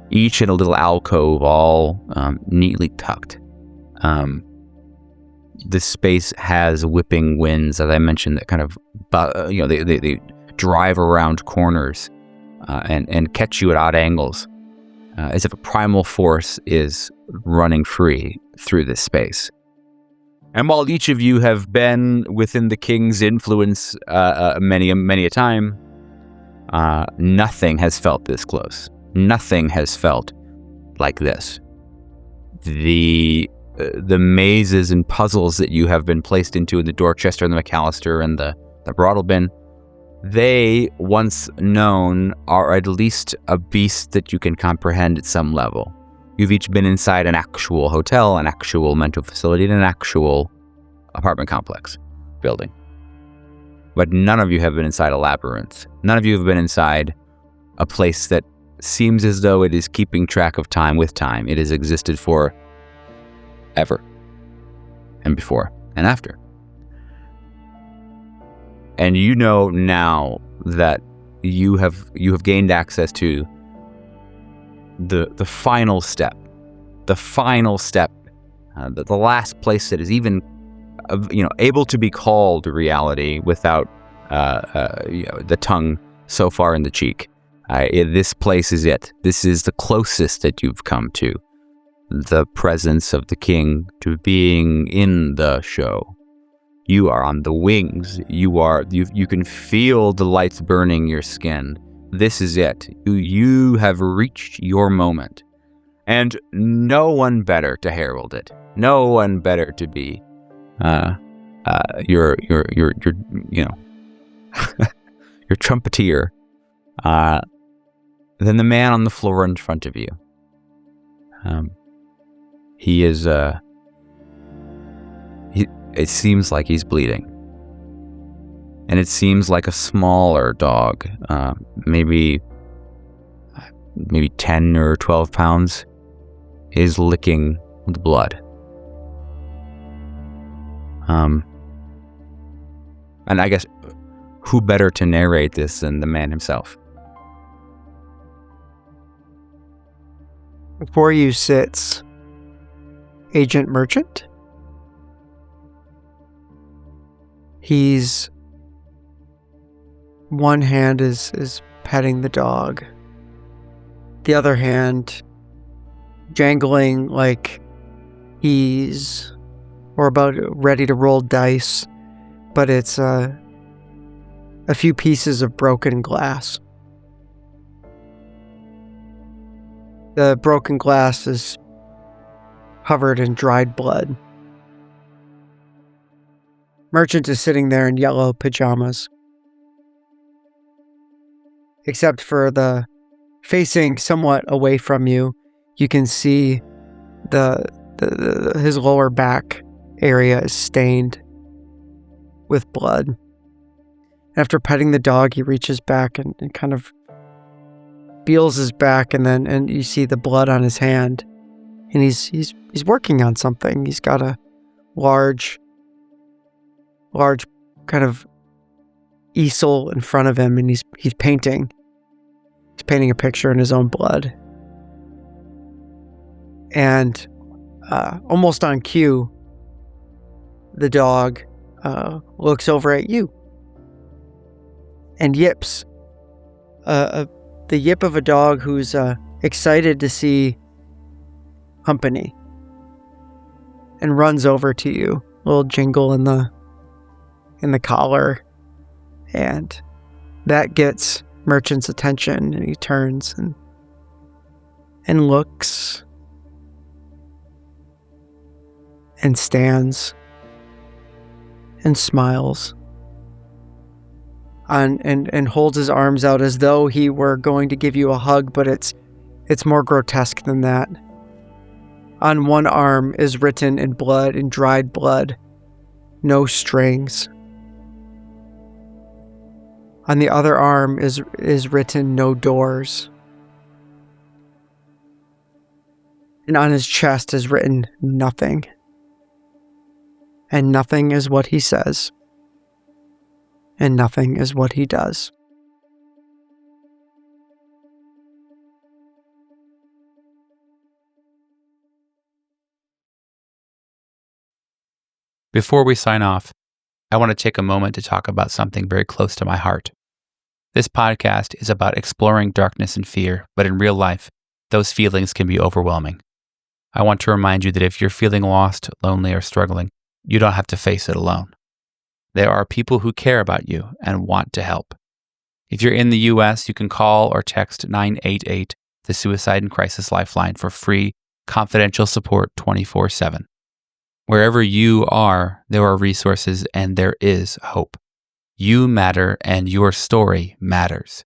each in a little alcove, all neatly tucked. This space has whipping winds, as I mentioned, that kind of, they drive around corners and catch you at odd angles, as if a primal force is running free through this space. And while each of you have been within the king's influence many a time, nothing has felt this close. Nothing has felt like this. The mazes and puzzles that you have been placed into in the Dorchester and the McAllister and the Broadlebin, they, once known, are at least a beast that you can comprehend at some level. You've each been inside an actual hotel, an actual mental facility, and an actual apartment complex building. But none of you have been inside a labyrinth. None of you have been inside a place that seems as though it is keeping track of time with time. It has existed for ever, and before, and after. And you know now that you have gained access to the final step, the last place that is even able to be called reality without the tongue so far in the cheek. This place is it. This is the closest that you've come to the presence of the king, to being in the show. You are on the wings. You can feel the lights burning your skin. This is it. You have reached your moment. And no one better to herald it. No one better to be your your trumpeter than the man on the floor in front of you. He is it seems like he's bleeding. And it seems like a smaller dog, maybe 10 or 12 pounds, is licking the blood. And I guess, who better to narrate this than the man himself? Before you sits Agent Merchant. He's one hand is petting the dog. The other hand jangling like he's about ready to roll dice, but it's a few pieces of broken glass. The broken glass is covered in dried blood. Merchant is sitting there in yellow pajamas. except for the facing somewhat away from you, you can see his lower back area is stained with blood. After petting the dog, he reaches back and kind of feels his back, and you see the blood on his hand. And he's working on something. He's got a large kind of easel in front of him, and he's painting. He's painting a picture in his own blood. And almost on cue, the dog looks over at you and yips. The yip of a dog who's excited to see company, and runs over to you. A little jingle in the collar, and that gets Merchant's attention, and he turns and looks and stands and smiles and holds his arms out as though he were going to give you a hug, but it's more grotesque than that. On one arm is written in blood, in dried blood, "No strings." On the other arm is written, "No doors." And on his chest is written, "Nothing." And nothing is what he says. And nothing is what he does. Before we sign off, I want to take a moment to talk about something very close to my heart. This podcast is about exploring darkness and fear, but in real life, those feelings can be overwhelming. I want to remind you that if you're feeling lost, lonely, or struggling, you don't have to face it alone. There are people who care about you and want to help. If you're in the U.S., you can call or text 988, the Suicide and Crisis Lifeline, for free, confidential support 24/7. Wherever you are, there are resources and there is hope. You matter and your story matters.